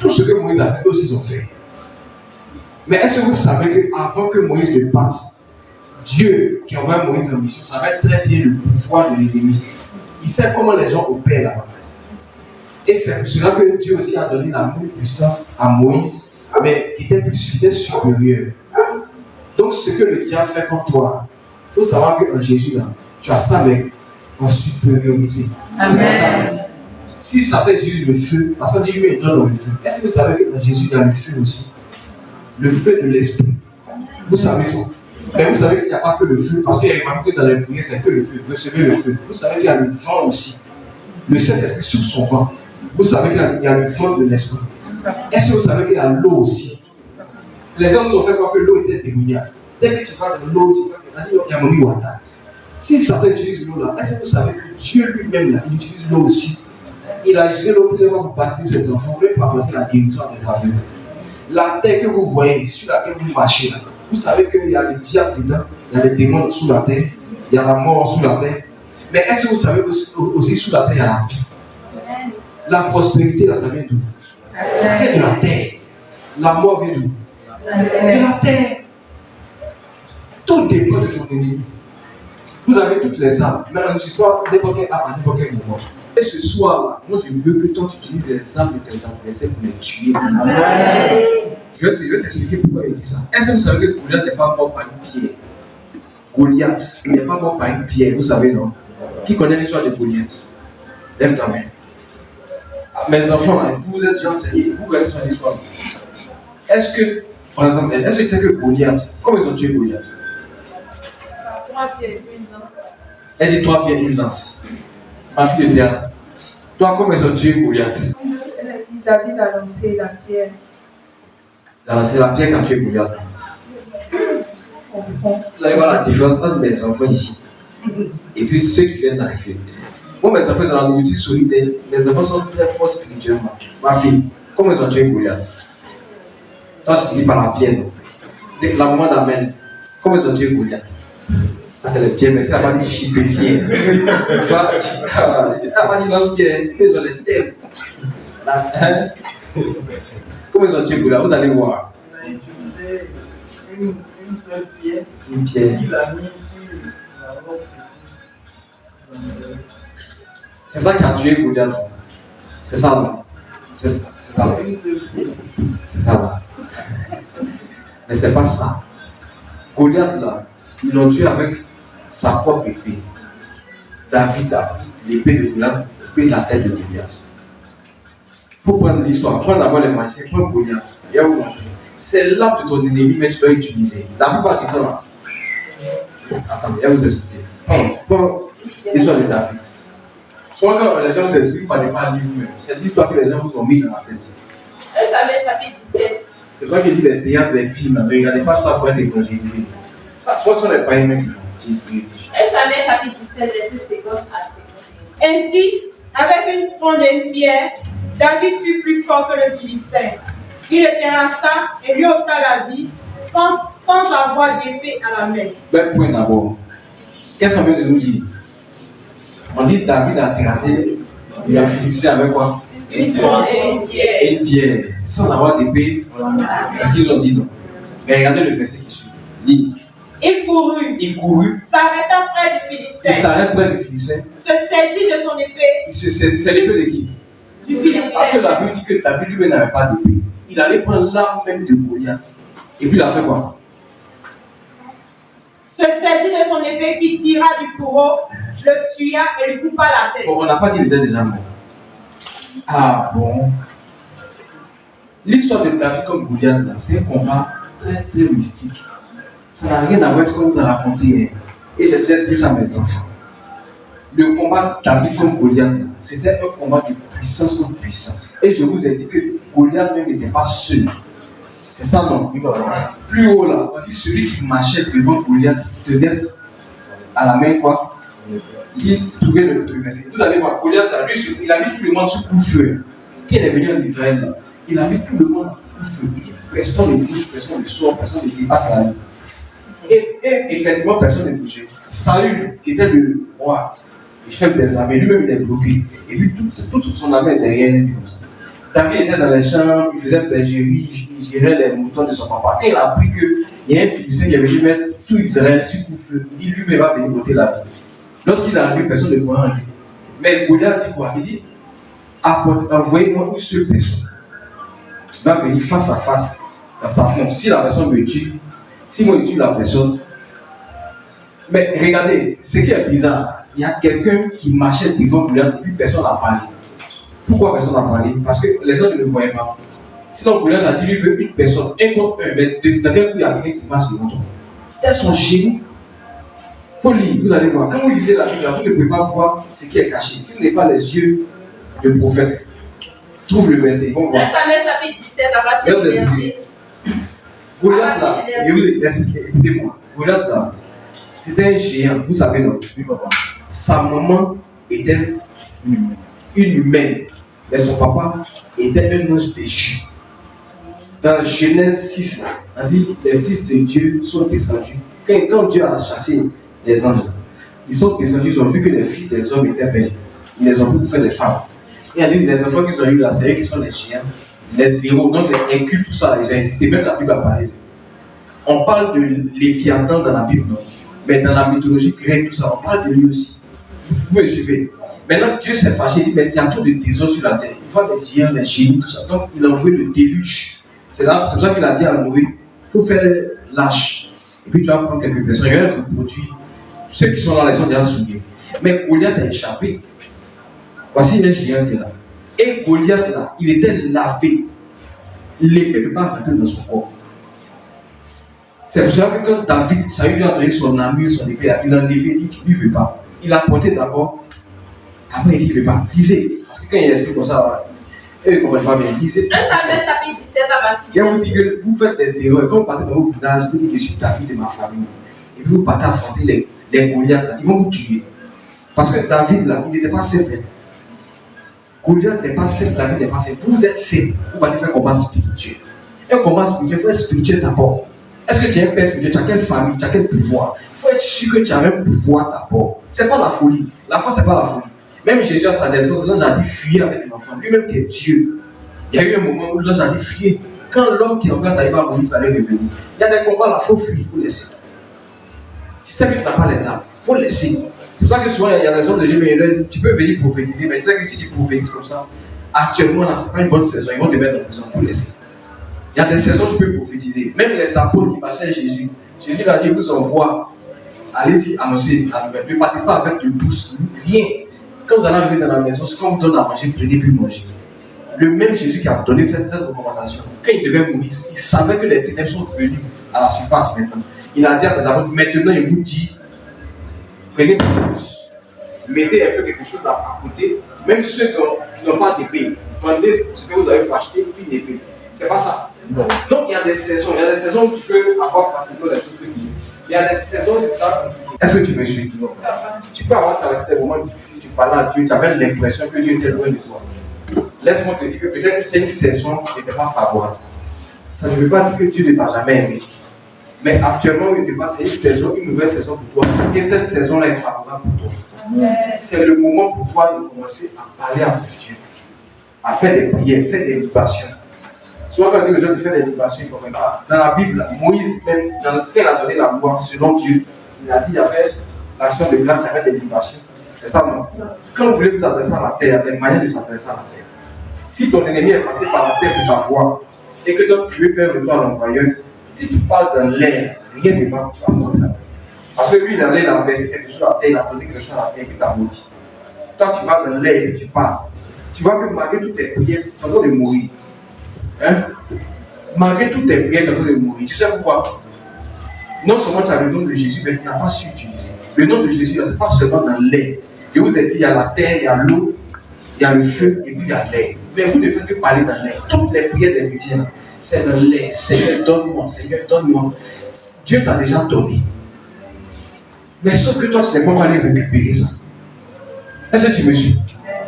Tout ce que Moïse a fait, eux aussi ils ont fait. Mais est-ce que vous savez qu'avant que Moïse ne parte, Dieu qui envoie Moïse en mission savait très bien le pouvoir de l'ennemi. Il sait comment les gens opèrent là-bas. Et c'est pour cela que Dieu aussi a donné la même puissance à Moïse, mais qui était supérieur. Donc ce que le diable fait comme toi, il faut savoir qu'en Jésus là, tu as ça avec en supériorité. Amen. Si Satan utilise le feu, parce que Dieu lui donne le feu. Est-ce que vous savez qu'en Jésus il y a le feu aussi? Le feu de l'esprit. Vous savez ça? Mais vous savez qu'il n'y a pas que le feu, parce qu'il y a marqué dans les prières, c'est que le feu. Recevez le feu. Vous savez qu'il y a le vent aussi. Le Saint-Esprit sur son vent. Vous savez qu'il y a le vent de l'esprit. Est-ce que vous savez qu'il y a l'eau aussi? Les hommes ont fait croire que l'eau était démoniaque. Dès que tu vas dans l'eau, tu vas dire qu'il y a mon water. Si Satan utilise l'eau là, est-ce que vous savez que Dieu lui-même là, il utilise l'eau aussi? Il a utilisé l'eau pour baptiser ses enfants, pour apporter la guérison à des aveugles. La terre que vous voyez, sur laquelle vous marchez là, vous savez qu'il y a le diable dedans, il y a les démons sous la terre, il y a la mort sous la terre. Mais est-ce que vous savez aussi sous la terre, il y a la vie? La prospérité, là, ça vient d'où? Ça vient de la terre. La mort vient d'où? De la terre. Tout dépend de ton ennemi. Vous avez toutes les armes, mais on n'utilise pas n'importe quelle arme à n'importe quel moment. Et ce soir-là, moi je veux que toi tu utilises les armes de tes adversaires pour les tuer. Amen. Je vais t'expliquer pourquoi il dit ça. Est-ce que vous savez que Goliath n'est pas mort par une pierre? Goliath, il n'est pas mort par une pierre, vous savez non? Qui connaît l'histoire de Goliath? Lève ta main. Mes enfants, vous êtes déjà enseignés, vous connaissez son histoire. Est-ce que, par exemple, est-ce que tu sais que Goliath, comment ils ont tué Goliath? 3 pierres et une lance. Elle dit 3 pierres et une lance. Ma fille de théâtre. Toi, comment ils ont tué Goliath? David a lancé la pierre. C'est la pierre qui a tué Goliath. Vous allez voir la différence entre mes enfants ici et puis ceux qui viennent d'arriver. Moi, mes enfants, ils ont la nourriture solide. Mes enfants sont très forts spirituellement. Ma fille, comment ils ont tué Goliath? Toi, tu dis par la pierre. Dès que la maman d'Amen, comment ils ont tué Goliath? Ah, c'est les pierres, mais c'est la partie chipétienne. Elle m'a dit lance-pierre, ils ont les thèmes. Comment ils ont tué Goliath? Vous allez voir. Il a utilisé une seule pierre. Une pierre. Il l'a mis sur la roche. C'est ça qui a tué Goliath. C'est ça, là. C'est ça, là. C'est ça, là. Mais c'est pas ça. Goliath, là, ils l'ont tué avec sa propre épée. David a pris l'épée de Goliath, coupé la tête de Goliath. Il faut prendre l'histoire. Prends d'abord les maïs, prends Goliath. Et vous montrer. C'est l'arme de ton ennemi, mais tu dois utiliser. La plupart du temps, là. Attendez, je vais vous expliquer. Bon, l'histoire de David. Souvent, quand les gens vous expliquent, pas lire vous-même. C'est l'histoire que les gens vous ont mis dans la tête. 1 Samuel chapitre 17. C'est toi qui dis les théâtres, les films, ne regardez pas ça pour être évangélisé. Soit ce sont les païens qui rédigent. 1 Samuel chapitre 17, verset 50 à 51. Ainsi, avec une fronde et une pierre, David fut plus fort que le Philistin. Il le terrassa et lui ôta la vie sans avoir d'épée à la main. Ben, point d'abord. Qu'est-ce qu'on veut nous dire? On dit David a terrassé, il a fixé avec quoi? Une fronde et une pierre. Et une pierre, sans avoir d'épée. C'est ce qu'ils ont dit, non? Mais regardez le verset qui suit. Lis. Il courut, s'arrêta près du Philistin, Il s'arrête près du Philistin. se saisit de son épée C'est l'épée de qui? du Philistin. Parce que la Bible dit que David lui-même n'avait pas d'épée. Il allait prendre l'arme même de Goliath. Et puis il a fait quoi? Se saisit de son épée qui tira du fourreau, le tua et lui coupa la tête. Bon, on n'a pas dit qu'il était déjà mort. Ah bon? L'histoire de David comme Goliath, là, c'est un combat très très mystique. Ça n'a rien à voir avec ce qu'on vous a raconté. Et j'ai expliqué ça à mes enfants. Le combat David comme Goliath, c'était un combat de puissance contre puissance. Et je vous ai dit que Goliath même n'était pas seul. C'est ça, non? Plus haut là, on dit celui qui marchait devant Goliath, te laisse à la main quoi? Il trouvait le verset. Vous allez voir, Goliath, lui, il a mis tout le monde sous coup-feu. Quand il est venu en Israël, là, il a mis tout le monde sous coup-feu. Il dit personne ne bouge, personne ne sort, personne ne dépasse la ligne. Et effectivement, personne ne bougeait. Saül, qui était le roi, le chef des armées, lui-même il est bloqué. Et puis toute son armée est derrière lui. David était dans les champs, il faisait bergerie, il gérait les moutons de son papa. Et il a appris qu'il y a un Philistin qui avait dû mettre tout Israël sur coup-feu. Il dit lui-même va venir ôter la vie. Lorsqu'il arrive, personne ne croit en lui. Mais Goliath dit quoi? Il dit envoyez-moi une seule personne qui va venir face à face dans sa fronte. Si la personne me tue, si moi je tue la personne. Mais regardez, ce qui est bizarre, il y a quelqu'un qui marchait devant Goliath et puis personne n'a parlé. Pourquoi personne n'a parlé? Parce que les gens ne le voyaient pas. Sinon, Goliath a dit lui veut une personne, un contre un, mais dans quel coup il y a quelqu'un qui marche devant toi. C'était son génie. Il faut lire, vous allez voir. Quand vous lisez la Bible, vous ne pouvez pas voir ce qui est caché. Si vous n'avez pas les yeux de prophète, trouve le verset. 1 Samuel chapitre 17, à partir du verset. Goliath là, je vous explique, écoutez-moi. Goliath là, c'était un géant, vous savez non? Sa maman était une humaine, mais son papa était un ange déchu. Dans Genèse 6, on dit les fils de Dieu sont descendus. Quand Dieu a chassé les anges, ils sont descendus, ils ont vu que les filles des hommes étaient belles. Ils les ont vu pour faire des femmes. Et on dit les enfants qu'ils ont eu là, c'est eux qui sont les chiens, les héros, donc les incultes, tout ça, ils ont insisté, même la Bible a parlé. On parle de Léviathan dans la Bible, non? Mais dans la mythologie grecque, tout ça, on parle de lui aussi. Vous me suivez? Maintenant, Dieu s'est fâché, il dit, mais il y a trop de trésors sur la terre. Il faut des géants, des génies, tout ça. Donc, il a envoyé le déluge. C'est pour ça qu'il a dit à Noé, il faut faire lâche. Et puis, tu vas prendre quelques personnes, il y a un reproduit. Ceux qui sont là, ils sont déjà souillés. Mais Goliath a échappé. Voici un géant qui est là. Et Goliath, là, il était lavé. L'épée ne peut pas rentrer dans son corps. C'est pour cela que quand David, Saül lui a donné son armure, son épée, il a enlevé, il dit, lui ne veut pas. Il a porté d'abord, après il dit, il ne veut pas. Lisez. Parce que quand il explique comme ça, eux ne comprennent pas bien. Lisez. 1 Samuel chapitre 17, à partir du verset. Je vous dis que vous faites des erreurs. Quand vous partez dans vos villages, vous dites, je suis David de ma famille. Et puis vous partez affronter les Goliaths, ils vont vous tuer. Parce que David, là, il n'était pas simple. Goliath n'est pas simple, David n'est pas simple. Vous êtes simple, vous allez faire un combat spirituel. Un combat spirituel, il faut être spirituel d'abord. Est-ce que tu es un père spirituel, tu as quelle famille, tu as quel pouvoir? Il faut être sûr que tu as un pouvoir d'abord. Ce n'est pas la folie. La foi, ce n'est pas la folie. Même Jésus à sa naissance, l'ange a dit fuyez avec les enfants. Lui-même qui est Dieu. Il y a eu un moment où l'ange a dit fuyez. Quand l'homme qui est en face arrive à mourir, vous allez revenir. Il y a des combats là, il faut fuir, il faut laisser. Tu sais que tu n'as pas les armes, il faut laisser. C'est pour ça que souvent il y a des hommes de Dieu, mais tu peux venir prophétiser, mais tu sais que si tu prophétises comme ça, actuellement là, ce n'est pas une bonne saison, ils vont te mettre en prison, il faut laisser. Il y a des saisons où tu peux prophétiser. Même les apôtres qui marchaient Jésus, Jésus leur a dit, vous envoie, allez-y, annoncez la nouvelle. Ne partez pas avec de douce, rien. Quand vous allez arriver dans la maison, ce qu'on vous donne à manger, prenez puis manger. Le même Jésus qui a donné cette recommandation, quand il devait mourir, il savait que les ténèbres sont venues à la surface maintenant. Il a dit à ses apôtres, maintenant il vous dit, prenez plus, mettez un peu quelque chose à côté, même ceux qui n'ont pas d'épée, vendez ce que vous avez acheté, puis une épée. C'est pas ça. Non. Donc il y a des saisons où tu peux avoir facilement les choses que tu veux. Il y a des saisons où c'est ça. Est-ce que tu me suis? Tu peux avoir traversé des moments difficiles, tu parles à Dieu, tu avais l'impression que Dieu était loin de toi. Laisse-moi te dire que peut-être que c'était une saison qui n'était pas favorable. Ça ne veut pas dire que Dieu ne t'a jamais aimé. Mais actuellement, c'est une saison, une nouvelle saison pour toi. Et cette saison-là est favorable pour toi. C'est le moment pour toi de commencer à parler avec Dieu, à faire des prières, faire des libations. Souvent, quand les gens font des libations, ils ne comprennent pas. Dans la Bible, Moïse, même, quand il a donné la loi selon Dieu, il a dit qu'il y avait l'action de grâce avec des libations. C'est ça, non? Quand vous voulez vous adresser à la terre, il y a des manières de s'adresser à la terre. Si ton ennemi est passé par la terre pour t'avoir, et que toi tu veux faire le temps à l'envoyeur, si tu parles dans l'air, rien ne va, tu vas mourir. Parce que lui, il allait verser quelque chose à la terre, il a donné quelque chose à la terre, et puis tu as maudit. Toi, tu vas dans l'air et tu parles. Tu vois que malgré toutes tes prières, tu es en train de mourir. Hein? Malgré toutes tes prières, tu es en train de mourir. Tu sais pourquoi? Non seulement tu as le nom de Jésus, mais tu n'as pas su utiliser. Le nom de Jésus, ce n'est pas seulement dans l'air. Je vous ai dit, il y a la terre, il y a l'eau, il y a le feu, et puis il y a l'air. Mais vous ne faites que parler dans l'air. Toutes les prières des chrétiens, c'est dans l'air. Seigneur, donne-moi, Seigneur, donne-moi. Dieu t'a déjà donné. Mais sauf que toi, tu n'es pas allé récupérer ça. Est-ce que tu me suis?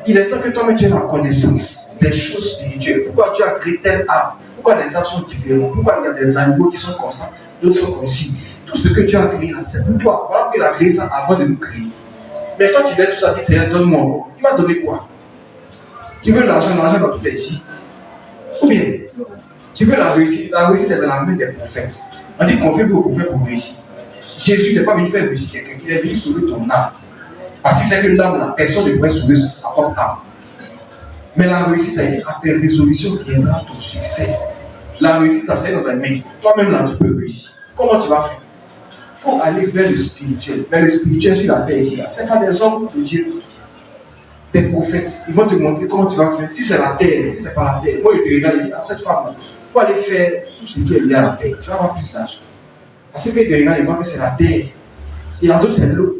Il est temps que toi-même tu aies la connaissance des choses spirituelles. Pourquoi Dieu a créé telle âme? Pourquoi les âmes sont différentes? Pourquoi il y a des animaux qui sont comme ça, d'autres sont comme ci? Tout ce que Dieu a créé là, c'est pour toi. Voilà qu'il a créé ça avant de nous créer. Mais quand tu laisses tout ça, tu dis, Seigneur, donne-moi encore. Il va donner quoi? Tu veux l'argent va tout être ici. Ou bien, tu veux la réussite est dans la main des prophètes. On dit qu'on fait aux prophètes pour réussir. Jésus n'est pas venu faire réussir quelqu'un, il est venu sauver ton âme. Parce qu'il sait que l'âme, la personne ne pourrait sauver sa propre âme. Mais la réussite a été à tes résolutions viendra ton succès. La réussite, c'est dans ta main. Toi-même là, tu peux réussir. Comment tu vas faire? Il faut aller vers le spirituel. Vers le spirituel sur la terre ici. Ce n'est pas des hommes de Dieu. Des prophètes, ils vont te montrer comment tu vas faire. Si c'est la terre, si c'est pas la terre. Moi, je te regarde, à cette femme-là, il faut aller faire tout ce qui est lié à la terre. Tu vas avoir plus d'argent. Parce que quand ils te regardent, ils voient que c'est la terre. S'il y a d'autres, c'est l'eau.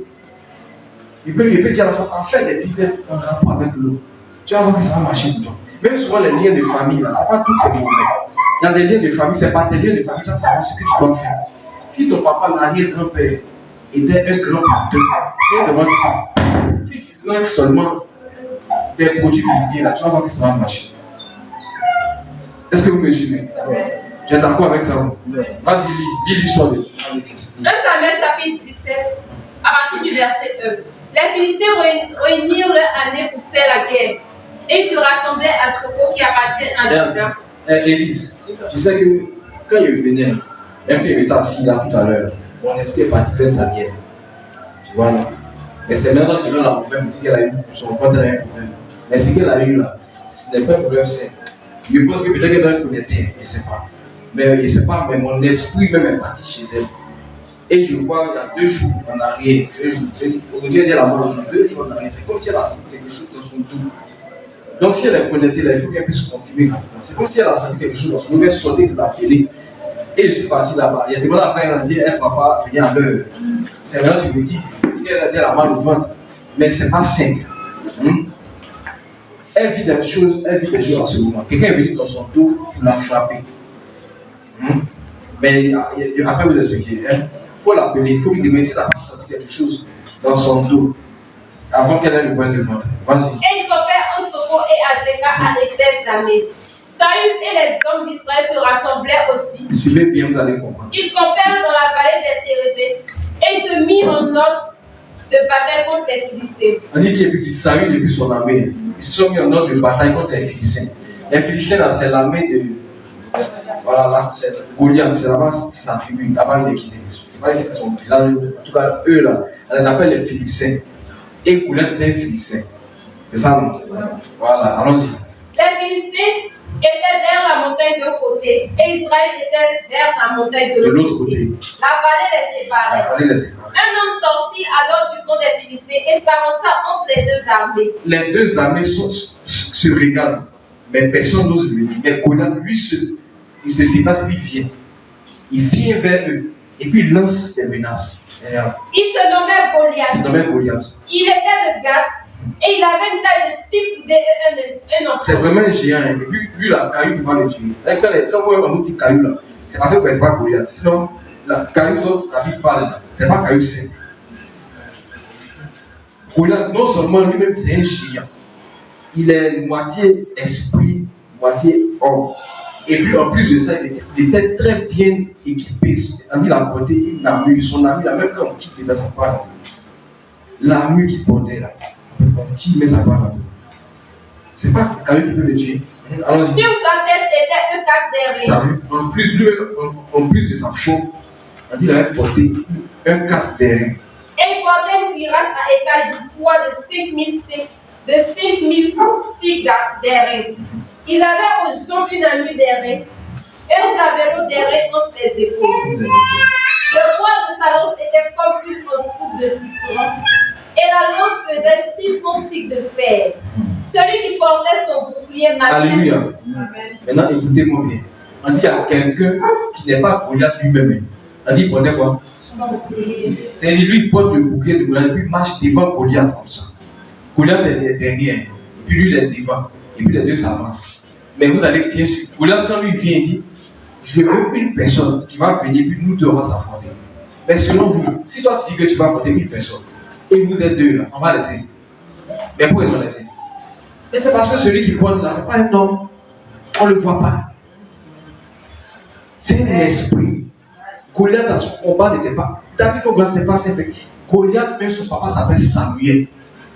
Il peut dire à la femme, en fait des business en rapport avec l'eau. Tu vas voir que ça va marcher pour toi. Même souvent, les liens de famille, là, c'est pas tout est mauvais. Il y a des liens de famille, c'est pas des liens de famille, tu vas savoir ce que tu dois faire. Si ton papa, l'arrière-grand-père, était un grand acteur, c'est devant ça. Si tu lances seulement des produits vivriers là, tu vas voir que ça va marcher. Est-ce que vous me suivez? Tu es d'accord avec ça? Vas-y, lis l'histoire de 1 Samuel chapitre 17, à partir du verset 1. Les Philistins réunirent leur année pour faire la guerre. Et ils se rassemblaient à Soko qui appartient à Juda. Élise, tu sais que quand il venait, même qu'il était assis là tout à l'heure, mon esprit est parti faire ta guerre. Tu vois là? Mais c'est maintenant que l'on a problème, dit qu'elle a eu son enfant, elle a eu un problème. Mais ce qu'elle a eu là, ce n'est pas un problème simple. Je pense que peut-être qu'elle doit être connectée, je ne sais pas. Mais je ne sais pas, mais mon esprit même est parti chez elle. Et je vois, il y a 2 jours en arrière, 2 jours, aujourd'hui elle est la mort, 2 jours en arrière, c'est comme si elle a senti quelque chose dans son dos. Donc si elle est connectée là, il faut qu'elle puisse confirmer rapidement. C'est comme si elle a senti quelque chose dans son dos, elle sauter de la télé. Et je suis parti là-bas. Il y a des moments après, elle a dit, elle ne va pas venir à l'heure. C'est vrai, tu me dis, elle a dit, elle a mal au ventre. Mais ce n'est pas simple. Elle vit des choses, en ce moment. Quelqu'un est venu dans son dos pour la frapper. Mais après vous expliquer, il faut l'appeler, il faut lui demander si elle n'a pas senti quelque chose dans son dos. Avant qu'elle ait le point de ventre. Vas-y. Et ils offrèrent un secours et Azeka à l'église d'Amé. Saül et les hommes d'Israël se rassemblèrent aussi. Suivez bien, vous allez comprendre. Ils campèrent dans la vallée des Térébès et ils se mirent en ordre de bataille contre les Philistins. On dit qu'il y a Saül et puis son armée. Ils se sont mis en ordre de bataille contre les Philistins. Les Philistins, là, c'est l'armée de. Voilà, là, c'est Goliath, c'est là-bas, c'est sa tribu. Là-bas, il est quitté. C'est pas ici que son village. En tout cas, eux, là, on les appelle les Philistins. Et Goliath était un Philistin. C'est ça, non? Voilà, allons-y. Les Philistins étaient vers la montagne d'un côté et Israël était vers la montagne de l'autre côté. La vallée les séparait. La vallée les séparait. Un homme sortit alors du camp des Philistins et s'avança entre les deux armées. Les deux armées se regardent, mais personne n'ose venir. Mais Goliath, lui, il se dépasse et il vient. Il vient vers eux et puis il lance des menaces. Il se nommait Goliath. Il était de Gath et il avait une taille de 6 coudées et un enfant. C'est vraiment un géant. Et puis, lui, la caillou, il va le tuer. Quand vous voyez un petit caillou là, c'est parce que vous ne connaissez pas Goliath. Sinon, la caillou dont David parle, c'est pas caillou simple. Goliath, non seulement lui-même, c'est un géant. Il est moitié esprit, moitié homme. Et puis en plus de ça, il était très bien équipé. Il a porté une armure. Son armure, même quand on tire dans sa part, l'armure qu'il portait là, on tire mais ça va rentrer. C'est pas quelqu'un qui peut le tuer. Sur sa tête était un casque d'airain. Tu as vu? En plus de sa forme, il avait porté un casque d'airain. Et il portait une cuirasse à écailles du poids de 5000 cycles d'airain. Il avait aux jambes une armure d'airain et un javelot d'airain entre les épaules. Le poids de sa lance était comme une soupe de tisserand et la lance faisait 600 cycles de fer. Celui qui portait son bouclier marchait. Alléluia. Maintenant, écoutez-moi bien. On dit qu'il y a quelqu'un qui n'est pas Goliath lui-même. On dit qu'il portait quoi? C'est-à-dire lui, il porte le bouclier de Goliath et puis il marche devant Goliath comme ça. Goliath est derrière, et puis lui, il est devant. Et puis les deux s'avancent. Mais vous allez bien sûr. Goliath, quand lui vient, il dit je veux une personne qui va venir, puis nous deux, on va s'affronter. Mais selon vous, si toi tu dis que tu vas affronter une personne, et vous êtes deux là, on va laisser. Mais pourquoi on va laisser? Mais c'est parce que celui qui porte là, ce n'est pas un homme. On ne le voit pas. C'est un esprit. Goliath, dans son combat, n'était pas. David, au Goliath, n'était pas simple. Goliath, même son papa s'appelle Samuel.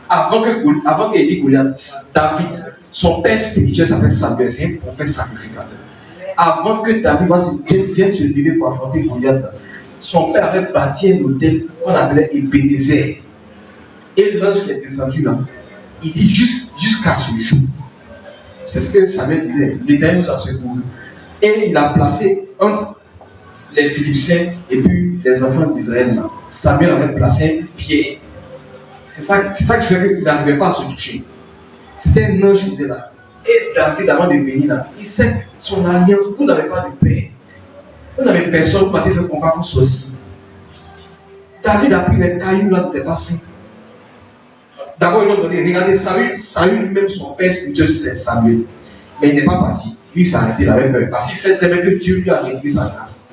Avant qu'il ait dit Goliath, David, son père spirituel s'appelle Samuel. C'est un prophète sacrificateur. Avant que David vienne se lever pour affronter Goliath, son père avait bâti un hôtel qu'on appelait Ebenezer. Et l'ange qui est descendu là, il dit jusqu'à ce jour. C'est ce que Samuel disait. L'Éternel nous a secouru. Et il a placé entre les Philistins et puis les enfants d'Israël là. Samuel avait placé une pierre. C'est ça qui fait qu'il n'arrivait pas à se toucher. C'était un ange qui était là. Et David, avant de venir là, il sait son alliance. Vous n'avez pas de père. Vous n'avez personne pour faire combat pour sorcier. David a pris les cailloux là, n'était pas sain. D'abord, ils ont donné, regardez, Saül lui-même, son père spirituel, c'est Samuel. Mais il n'est pas parti. Lui, il s'est arrêté, il avait peur. Parce qu'il sait très bien que Dieu lui a retiré sa grâce.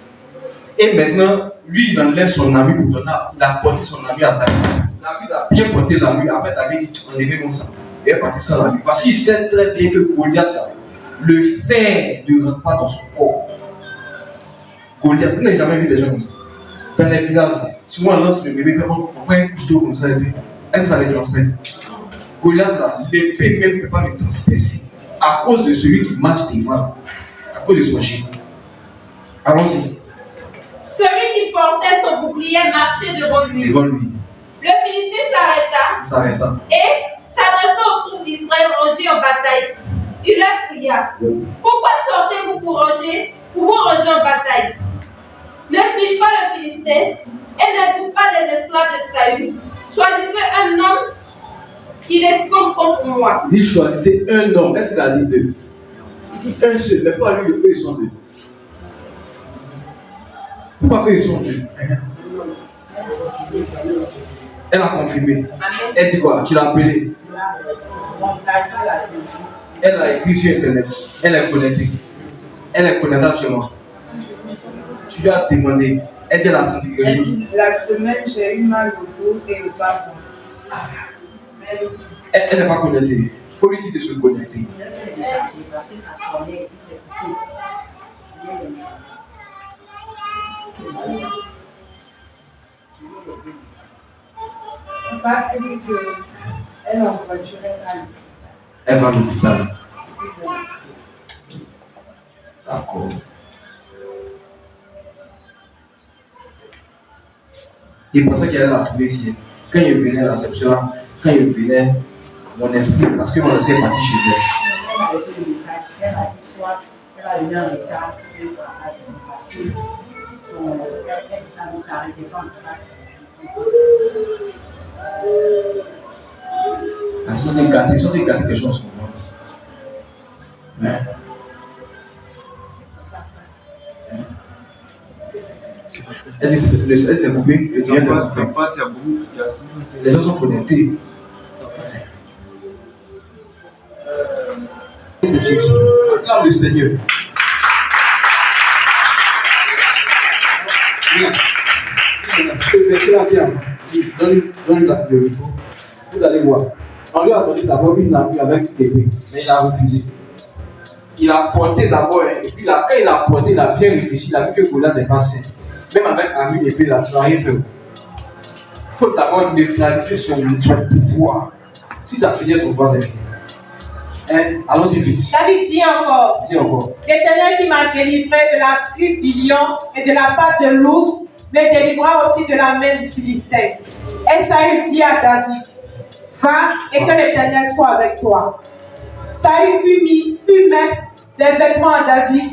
Et maintenant, lui, il enlève son ami pour donner. Il a porté son ami à David. David a bien porté l'ami. Après, David dit enlevez mon sang. Il est parti sans l'ami. Parce qu'il sait très bien que Goliath, le fer ne rentre pas dans son corps. Goliath, vous n'avez jamais vu des gens comme ça. Dans les villages, souvent on lance le bébé, on prend un couteau comme ça et puis. Est-ce que ça les transmet? Goliath, là, l'épée même ne peut pas le transpercer. À cause de celui qui marche devant. À cause de son génie. Allons-y. Celui qui portait son bouclier marchait devant lui. Devant lui. Le Philistin s'arrêta. Et s'adressant au groupe d'Israël rangé en bataille, il leur cria pourquoi sortez-vous pour vous ranger en bataille? Ne suis-je pas le Philistin? Et n'êtes-vous pas des esclaves de Saül? Choisissez un homme qui descende contre moi. Il dit choisissez un homme. Est-ce qu'il a dit deux? Il dit un seul, mais pas lui, eux ils sont deux. Pourquoi eux ils sont deux? Elle a confirmé. Elle dit quoi? Tu l'as appelé? Elle a écrit sur internet. Elle est connectée. Elle est connectée actuellement. Tu lui as demandé. Elle a senti quelque chose. La semaine, j'ai eu mal au dos et au bas. Elle n'est pas connectée. Il faut lui dire de se connecter. Papa, elle dit qu'elle est en voiture, Elle va à l'hôpital. D'accord. Il pensait qu'elle allait la trouver ici. Quand il venait à la réception, quand il venait, mon esprit, parce que mon esprit est parti chez elle. Elle a reçu le message, elle a dit soit elle va venir en retard, elle ne s'arrêtait pas en retard. Elles sont des gâtés quelque chose souvent. Mais, elle dit elle s'est coupée, le direct est coupé. Les gens sont connectés. Jésus, acclame le Seigneur. C'est la pierre. Donne la pierre. Vous allez voir. On lui a donné d'abord une amie avec une épée, mais il a refusé. Il a porté d'abord, et puis quand il a porté, il a bien réfléchi, il a vu que Goliath n'est pas sain. Même avec une épée, là, tu n'as rien fait. Il faut d'abord neutraliser son pouvoir. Si tu as fini, son pouvoir, c'est fini. Allons-y vite. David dit encore. Dis encore. L'Éternel qui m'a délivré de la griffe du lion et de la patte de l'ours me délivrera aussi de la main du Philistin. Et Saül dit à David, va et que l'Éternel soit avec toi. Saül fut mettre des vêtements à David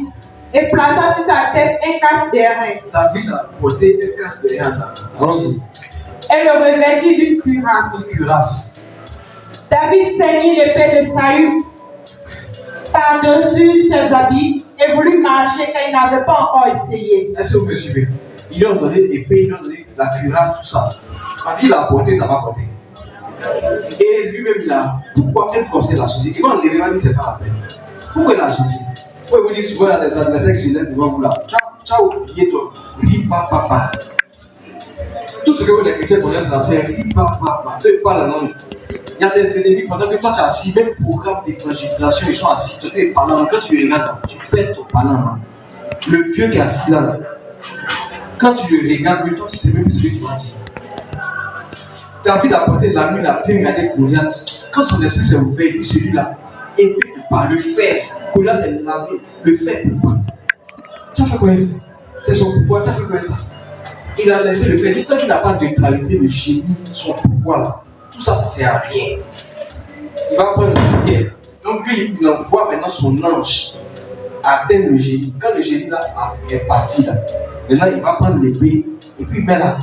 et plaça sur sa tête un casque d'airain. David a porté un casque d'airain à David. Allons-y. Et le revêtit d'une cuirasse. Une cuirasse. David ceignit l'épée de Saül par-dessus ses habits et voulut marcher car il n'avait pas encore essayé. Est-ce que vous me suivez? Ils lui ont donné l'épée, ils lui ont donné la cuirasse, tout ça. Quand il l'a porté, il n'a pas porté. Et lui-même, il a. Pourquoi elle conseille la changer? Ils vont enlever, il va dire c'est pas la peine. Pourquoi il a changé? Pourquoi vous dites souvent il y a des adversaires qui se lèvent devant vous là? Ciao, oubliez-toi. Papa. Tout ce que vous les chrétiens connaissent là, c'est papa. Eux parlent la langue. Il y a des ennemis pendant que toi tu as assis, même programme d'évangélisation, ils sont assis. Tu es parlant. Quand tu les regardes, tu perds ton parlant. Le vieux qui est assis là, quand tu le regardes, toi tu sais même plus ce que tu vas dire. David a porté la nuit, il a bien regardé Goliath. Quand son esprit s'est ouvert, il dit celui-là, épée peut pas, le fer. Goliath est lavé, le fer peut pas. Tu as fait quoi? C'est son pouvoir, tu as fait quoi ça? Il a laissé le fer. Il dit tant qu'il n'a pas neutralisé le génie, son pouvoir là, tout ça, ça ne sert à rien. Il va prendre la pierre. Donc lui, il envoie maintenant son ange atteindre le génie. Quand le génie là est parti là, maintenant il va prendre l'épée et puis il met là.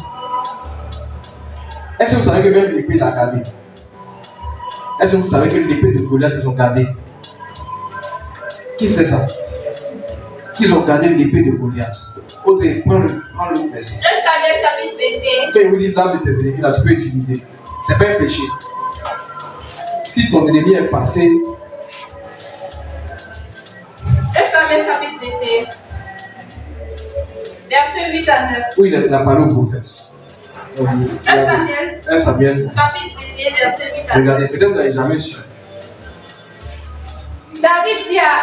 Est-ce que vous savez que même l'épée l'a gardé? Est-ce que vous savez que l'épée de Goliath, ils ont gardé? Qui sait ça? Qu'ils ont gardé l'épée de Goliath. Audrey, prends le verset. 1 Samuel chapitre 21. Quand il vous dit l'âme de tes ennemis, là, tu peux utiliser. C'est pas un péché. Si ton ennemi est passé. 1 Samuel chapitre 21. Verset 8 à 9. Oui, il a parlé au prophète. 1 Samuel. Chapitre 21, verset 8 à 9. Regardez, peut-être vous n'avez jamais su. David dit à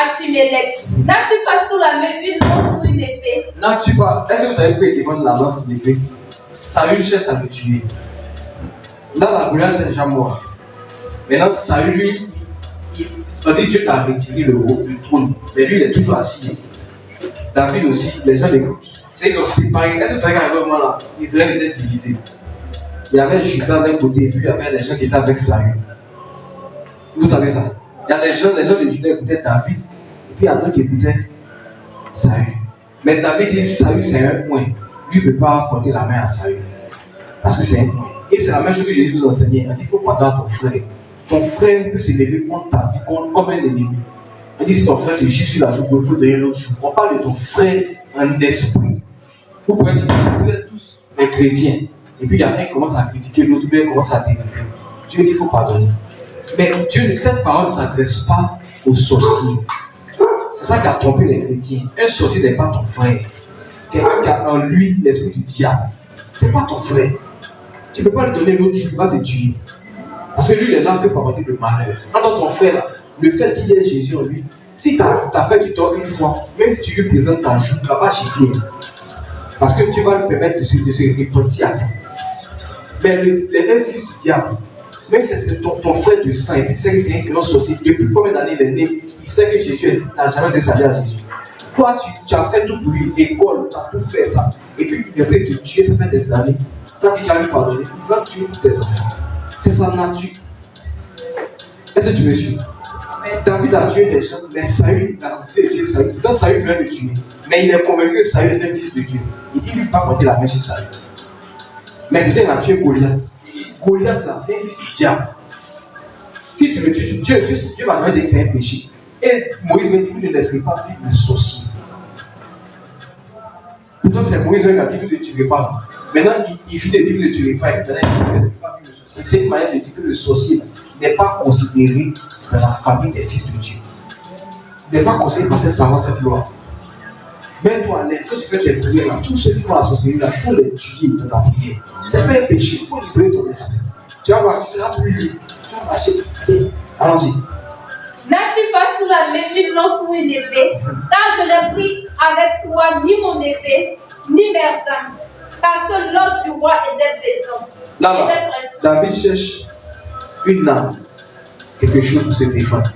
Achimélec, n'as-tu pas sous la main une lance ou une épée? N'as-tu pas. Est-ce que vous savez pourquoi il demande la lance et l'épée? Saül cherche à le tuer. Là, la Goliath est déjà mort. Maintenant, Saül, lui, on dit Dieu t'a retiré le trône. Mais lui, il est toujours assis. David aussi, les gens l'écoutent. Ils ont séparé. Est-ce que vous savez qu'à un moment là, Israël était divisé? Il y avait Judas d'un côté, et puis il y avait les gens qui étaient avec Saül. Vous savez ça? Il y a des gens de Judas écoutaient David, et puis il y a d'autres qui écoutaient Saül. Mais David dit Saül c'est un point. Lui ne peut pas porter la main à Saül. Parce que c'est un point. Et c'est la même chose que Jésus nous enseignait. Il dit il faut pardonner à ton frère. Ton frère peut s'élever contre ta vie, comme un ennemi. Il dit si ton frère te gît sur la joue, il faut donner l'autre joue. On parle de ton frère en esprit. Vous pouvez dire que vous êtes tous des chrétiens. Et puis il y en a un qui commence à critiquer l'autre, puis il commence à dénigrer. Dieu dit il faut pardonner. Mais Dieu, cette parole ne s'adresse pas aux sorciers. C'est ça qui a trompé les chrétiens. Un sorcier n'est pas ton frère. Quelqu'un qui a en lui l'esprit du diable. Ce n'est pas ton frère. Tu ne peux pas lui donner l'autre joue, il va te tuer. Parce que lui, il est là que pour apporter le malheur. Quand ton frère, là, le fait qu'il y ait Jésus en lui, si ta fait du tort une fois, même si tu lui présentes ta joue, tu ne vas pas gifler. Parce que tu vas lui permettre de se repentir à toi. Mais un fils du diable, même si c'est ton frère de sang, et puis c'est que c'est un grand sorcier, depuis combien d'années il est né, il sait que Jésus n'a jamais de salut à Jésus. Toi, tu as fait tout pour lui, école, tu as tout fait ça, et puis il est prêt de te tuer, ça fait des années. Quand tu as pardonné, il va tuer tous tes enfants. C'est sa nature. Est-ce que tu me suis? David a tué des gens, mais Saül, il a refusé de tuer Saül. Pourtant, Saül voulait le tuer. Mais il est convaincu que Saül était fils de Dieu. Il dit, lui, il ne va pas porter la main sur Saül. Mais putain, il a tué Goliath. Goliath, là, c'est un fils du diable. Si tu le tues, Dieu va jamais dire que c'est un péché. Et Moïse me dit, vous ne laisserez pas vivre le sorcier. Pourtant, c'est Moïse même qui a dit, vous ne tuerez pas. Maintenant, il finit de dire, vous ne tuerez pas. Et maintenant, il dit, vous ne laisserez pas vivre le sorcier. C'est une manière de dire que le sorcier n'est pas considéré dans la famille des fils de Dieu. Il n'est pas considéré par cette parole, cette loi. Même toi, lorsque tu fais tes prières, là, tous ceux qui font la sorcellerie, il faut les tuer dans ta prière. C'est pas un péché, il faut libérer ton esprit. Tu vas voir, tu seras plus libre. Tu vas marcher. Allons-y. N'as-tu pas sous la main une lance ou une épée? Car je n'ai pris avec toi ni mon épée, ni mes armes. Parce que l'ordre du roi était présent. Là-bas, David cherche une arme, quelque chose pour se défendre.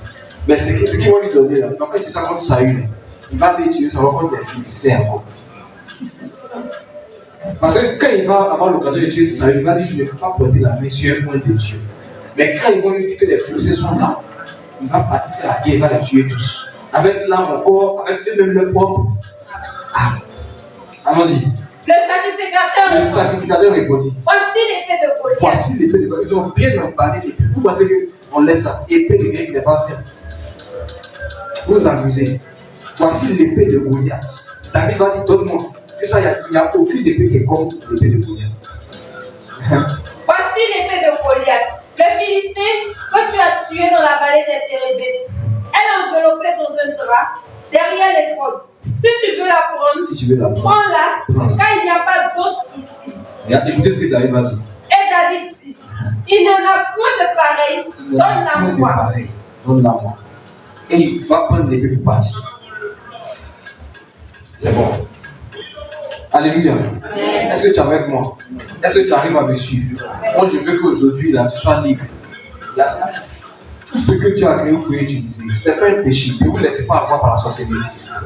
Mais ce qu'ils vont lui donner là, quand tu sais contre Saül, il va les tuer, ça va prendre des Philistins encore. Parce que quand il va avoir l'occasion de tuer Saül, il va dire, je ne peux pas porter la main sur un point de Dieu. Mais quand ils vont lui dire que les Philistins sont là, il va partir faire la guerre, il va les tuer tous. Avec l'arme encore, avec eux-mêmes leur propre. Ah. Allons-y. Le sacrificateur répondit. Voici l'épée de Goliath. Voici l'épée de Goliath. Ils ont bien emballé l'épée. Vous pensez qu'on laisse ça? Épée de quelqu'un qui n'est pas simple. Vous vous amusez. Voici l'épée de Goliath. David va dire, donne-moi. Et ça, il n'y a aucune épée qui est comme l'épée de Goliath. Voici l'épée de Goliath, le Philistin que tu as tué dans la vallée des Térébétes. Elle est enveloppée dans un drap, derrière les côtes. Si tu veux la prendre, prends-la, car il n'y a pas d'autre ici. Écoutez ce que David va dire. Et David dit, il n'y en a point de pareil, donne-la-moi. Donne-la-moi. Et il va prendre l'épée pour partir. C'est bon. Alléluia. Est-ce que tu es avec moi? Est-ce que tu arrives à me suivre? Moi, je veux qu'aujourd'hui, là, tu sois libre. Là, tout ce que tu as créé, vous pouvez utiliser. Ce n'est pas un péché. Ne vous laissez pas avoir par la sorcellerie.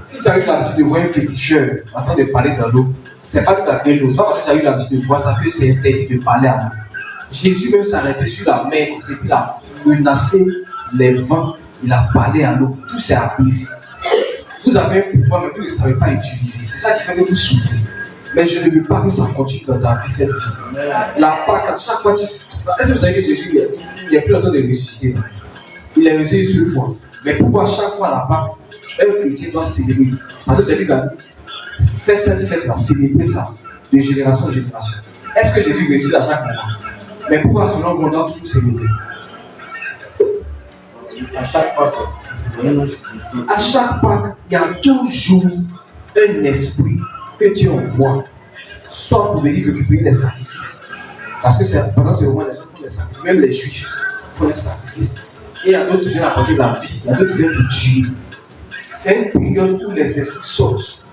Si tu as eu l'habitude de voir un féticheur en train de parler dans l'eau, ce n'est pas que tu as créé l'eau. Ce n'est pas parce que tu as eu l'habitude de voir ça que c'est interdit de parler à l'eau. Jésus même s'arrêtait sur la mer, et puis il a menacé les vents, il a parlé à l'eau. Tout s'est apaisé. Vous avez un pouvoir, mais vous ne savez pas utiliser. C'est ça qui fait que vous souffrez. Mais je ne veux pas que ça continue dans ta vie, cette vie. La Pâque, à chaque fois, est-ce que vous savez que Jésus, il n'est plus en train de ressusciter? Il est ressuscité une seule fois. Mais pourquoi à chaque fois la Pâque, un chrétien doit célébrer? Parce que c'est lui qui a dit, faites cette fête-là, célébrez ça, de génération en génération. Est-ce que Jésus ressuscite à chaque moment? Mais pourquoi selon vous, on doit toujours célébrer? À chaque Pâque, il y a toujours un esprit que Dieu envoie, soit pour venir récupérer les sacrifices. Parce que pendant ce moment, les gens font des sacrifices, même les juifs font des sacrifices. Et il y a d'autres qui viennent apporter la vie, il y a d'autres qui viennent vous tuer. C'est une période où les esprits sortent.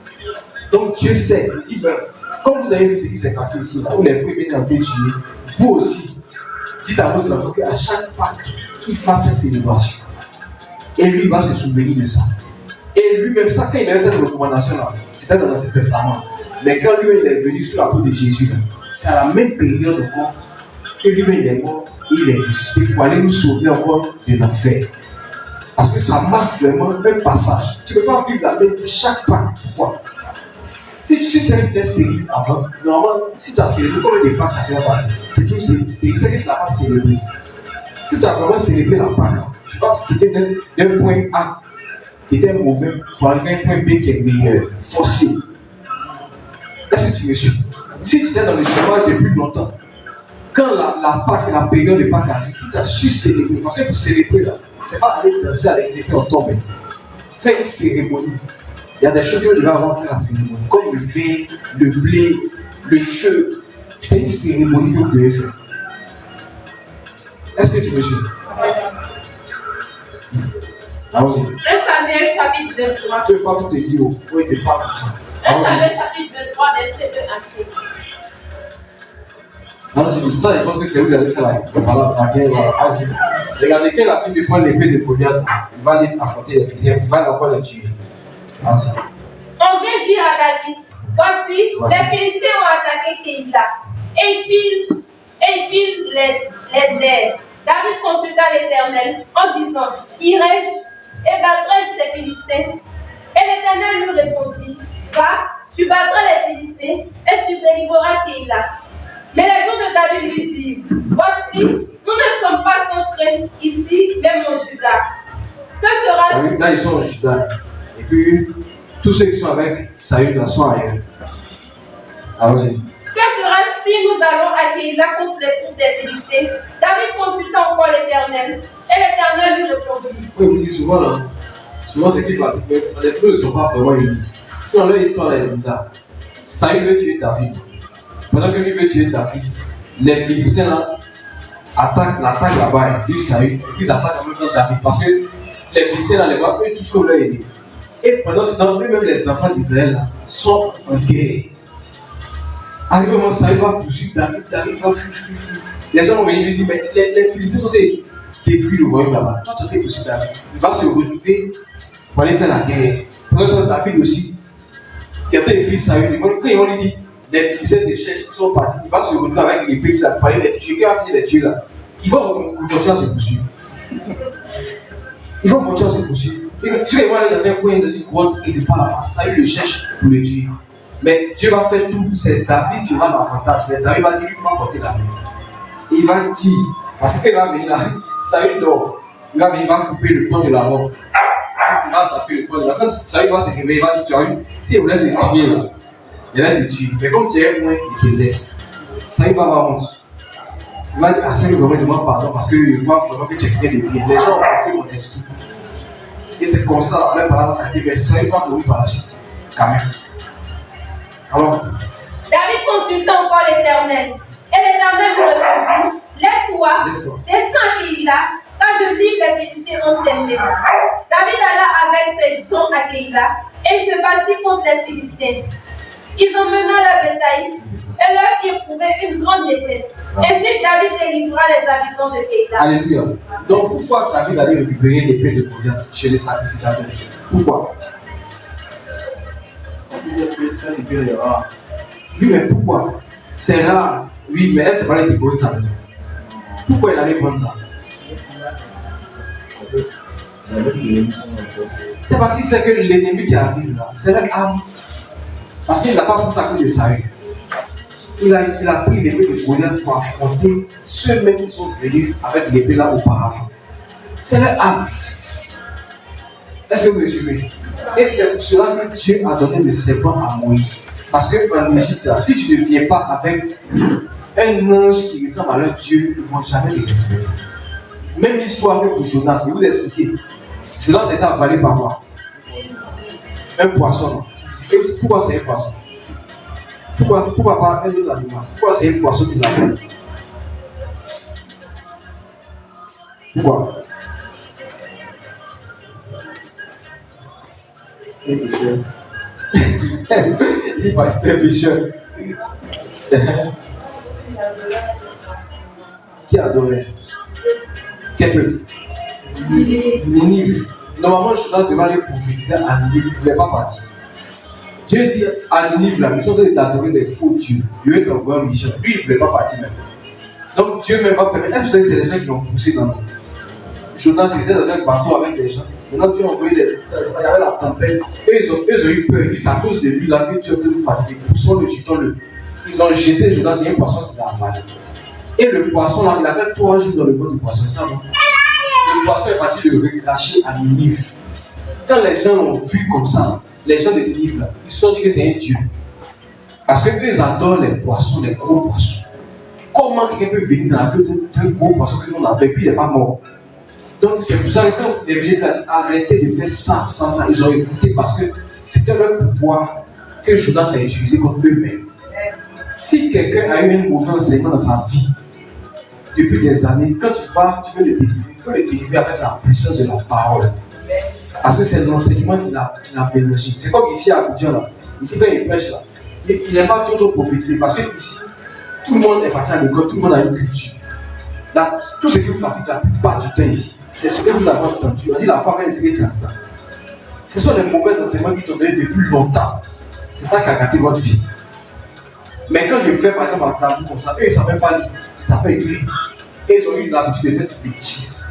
Donc Dieu sait, il dit, ben, comme vous avez vu ce qui s'est passé ici, là, où les premiers ont été tués, vous aussi, dites à vos enfants qu'à chaque Pâque, qu'il fasse cette célébration. Et lui, il va se souvenir de ça. Et lui-même, ça, quand il avait cette recommandation-là, c'était dans l'Ancien Testament. Mais quand lui, il est venu sur la peau de Jésus, c'est à la même période encore que lui-même, il est mort et il est ressuscité pour aller nous sauver encore de l'enfer. Parce que ça marque vraiment un passage. Tu ne peux pas vivre la même chaque Pâque. Pourquoi? Si tu sais que tu étais stérile avant, normalement, si tu as célébré, comme des Pâques, ça ne sert pas. C'est toujours stérile. C'est que tu n'as pas célébré. Si tu as vraiment célébré la Pâque, tu vas quitter d'un point A qui était mauvais pour arriver à un point B qui est meilleur, forcé. Est-ce que tu me suis? Si tu étais dans le chômage depuis longtemps, quand la Pâque, la période de Pâque arrive, si tu as su célébrer, parce que pour célébrer là, c'est pas aller danser avec les effets en tombe. Fais une cérémonie. Il y a des choses que tu vas avoir fait la cérémonie, comme le vin, le blé, le feu. C'est une cérémonie que vous devez faire. Est-ce que tu me suis? Allons-y. 1 Samuel chapitre 23. Tu ne peux pas tout te dire. Oui, tu ne pas comme ça. 1 Samuel chapitre 23, verset 2 à 5. Allons-y, ça, je pense que c'est où vous allez faire la guerre. Vas-y. Regardez, quand la fille lui prend l'épée de Goliath, il va aller affronter les Philistins, il va encore les tuer. Vas-y. On vient dire à David, voici, les Philistins ont attaqué Keïla et ils pilent les ailes. David consulta l'Éternel en disant, irai-je et battrai-je ces Philistins? Et l'Éternel lui répondit, va, tu battras les Philistins et tu délivreras Keïla. Mais les gens de David lui disent, voici, nous ne sommes pas sans crainte ici, même en Juda. Que sera... Oui, là, ils sont en Juda. Et puis, tous ceux qui sont avec Saül là sont ailleurs. Allons-y. Que sera si nous allons à Keïla contre les troupes des Philistins? David consulta encore l'Éternel. Et l'Éternel lui répondit. Oui, vous dites souvent là. Souvent, c'est qu'ils fatigue. Les trucs ne sont pas vraiment unis. Si on leur histoire est bizarre. Saül veut tuer David. Pendant que lui veut tuer David, les Philistins là l'attaquent là-bas. Lui, Saül, ils attaquent en même temps David. Parce que les Philistins là, les voient, eux, tout ce qu'on leur aidé. Et pendant ce temps, eux-mêmes les enfants d'Israël sont en guerre. Arrivé au moment où Saül va poursuivre David, David va fuir. Les gens vont venir lui dire, mais les Philistins sont détruits le royaume là-bas. Toi, tu as été poursuivre David. Il va se retrouver pour aller faire la guerre. Pendant ce temps, David aussi, il y a des fils Saül. Quand ils vont lui dire, les Philistins des chefs qui sont partis, il va se retrouver avec l'épée qu'il a parlé, les tuer, qui va venir les tuer là. Ils vont continuer à se poursuivre. Ils vont continuer à se poursuivre. Tu vas aller dans un coin, dans une grotte, quelque part là-bas, Saül le cherche pour le tuer. Mais Dieu va faire tout, c'est David qui aura l'avantage. Mais David va dire, lui, comment porter la main. Il va dire, parce qu'il va venir là, Saül dort. Il va venir, il va couper le point de la mort. Il va taper le point de la mort. Quand Saül va se réveiller, il va dire, tu as vu, si il voulait te tuer là, il va te tuer. Mais comme tu es moins, il te laisse. Saül va avoir honte. Il va dire, ah, Saül vraiment demande pardon parce qu'il voit vraiment que tu as quitté le bien. Les gens ont compris mon esprit. Et c'est comme ça, la parole va s'arrêter, mais Saül va mourir par la suite. Quand même. Alors, David consulta encore l'Éternel. Et l'Éternel lui répondit, lève-toi, descends à Keïla, car je vis que les Philistins ont tes mains. David alla avec ses gens à Keïla et il se battit contre les Philistins. Ils emmena la bétail et leur firent éprouver une grande défaite. Ainsi David délivra les habitants de Keïla. Alléluia. Donc pourquoi David allait récupérer l'épée de Goliath chez les sacrificateurs? Pourquoi? Oui, mais pourquoi? C'est rare. Oui, mais elle s'est pas allée décorer sa maison. Pourquoi elle allait prendre ça? C'est parce qu'il sait que l'ennemi qui arrive là, c'est leur âme. Parce qu'il n'a pas pris ça que de Saül. Il a pris l'épée de Goliath pour affronter ceux-mêmes qui sont venus avec l'épée là auparavant. C'est leur âme. Est-ce que vous me suivez? Et c'est pour cela que Dieu a donné le serpent à Moïse. Parce qu'en Égypte, là, si tu ne viens pas avec un ange qui ressemble à leur Dieu, ils ne vont jamais les respecter. Même l'histoire que pour Jonas, je vais vous expliquer. Jonas a été avalé par moi. Un poisson. Et pourquoi c'est un poisson? Pourquoi pas un autre animal? Pourquoi c'est un poisson qui l'a fait? Pourquoi? Un pécheur. Il va c'était un pécheur. Qui adorait? Quel peuple? Ninive. Normalement, Jonas devait aller prophétiser à Ninive, il ne voulait pas partir. Dieu dit à Ninive, là, ils sont en train d'adorer des faux dieux. Dieu est envoyé en mission. Lui, il ne voulait pas partir même. Donc Dieu même va permettre. Est-ce que vous savez que c'est les gens qui l'ont poussé dans l'eau? Jonas était dans un bateau avec des gens. Maintenant, Dieu a envoyé il y avait la tempête. Et ils ont eu peur. Ils disent à cause de lui là que Dieu est nous fatiguer. Poussons-le, jetons-le. Ils ont jeté Jonas, il y a un poisson qui l'a avalé. Et le poisson là, il a fait 3 jours dans le ventre du poisson. Ça, non? Le poisson est parti le relâcher à Ninive. Quand les gens l'ont vu comme ça, les gens de Ninive là, ils se sont dit que c'est un Dieu. Parce qu'ils adorent les poissons, les gros poissons. Comment quelqu'un peut venir dans la tête d'un gros poisson que l'on a fait, puis il n'est pas mort? Donc c'est pour ça que quand les venus ont dit arrêtez de faire ça, ils ont écouté parce que c'était leur pouvoir que Jonas a utilisé contre eux-mêmes. Si quelqu'un a eu un mauvais enseignement dans sa vie, depuis des années, quand tu veux le délivrer, il faut le délivrer avec la puissance de la parole. Parce que c'est l'enseignement qui l'a mélangé. C'est comme ici à Abidjan, là. Ici, quand il prêche, là, il n'est pas trop prophétisé. Parce que ici, tout le monde est passé à l'école, tout le monde a une culture. Là, tout ce qui vous fatigue la plupart du temps ici, c'est ce que vous avez entendu. On dit la femme est ce que tu entends. Ce sont les mauvais enseignements qui t'ont donné depuis longtemps. C'est ça qui a gâté votre vie. Mais quand je fais par exemple un tabou comme ça, eux ils ne savent même pas lire, ils ne savent pas écrire. Et ils ont eu l'habitude de faire du fétichisme.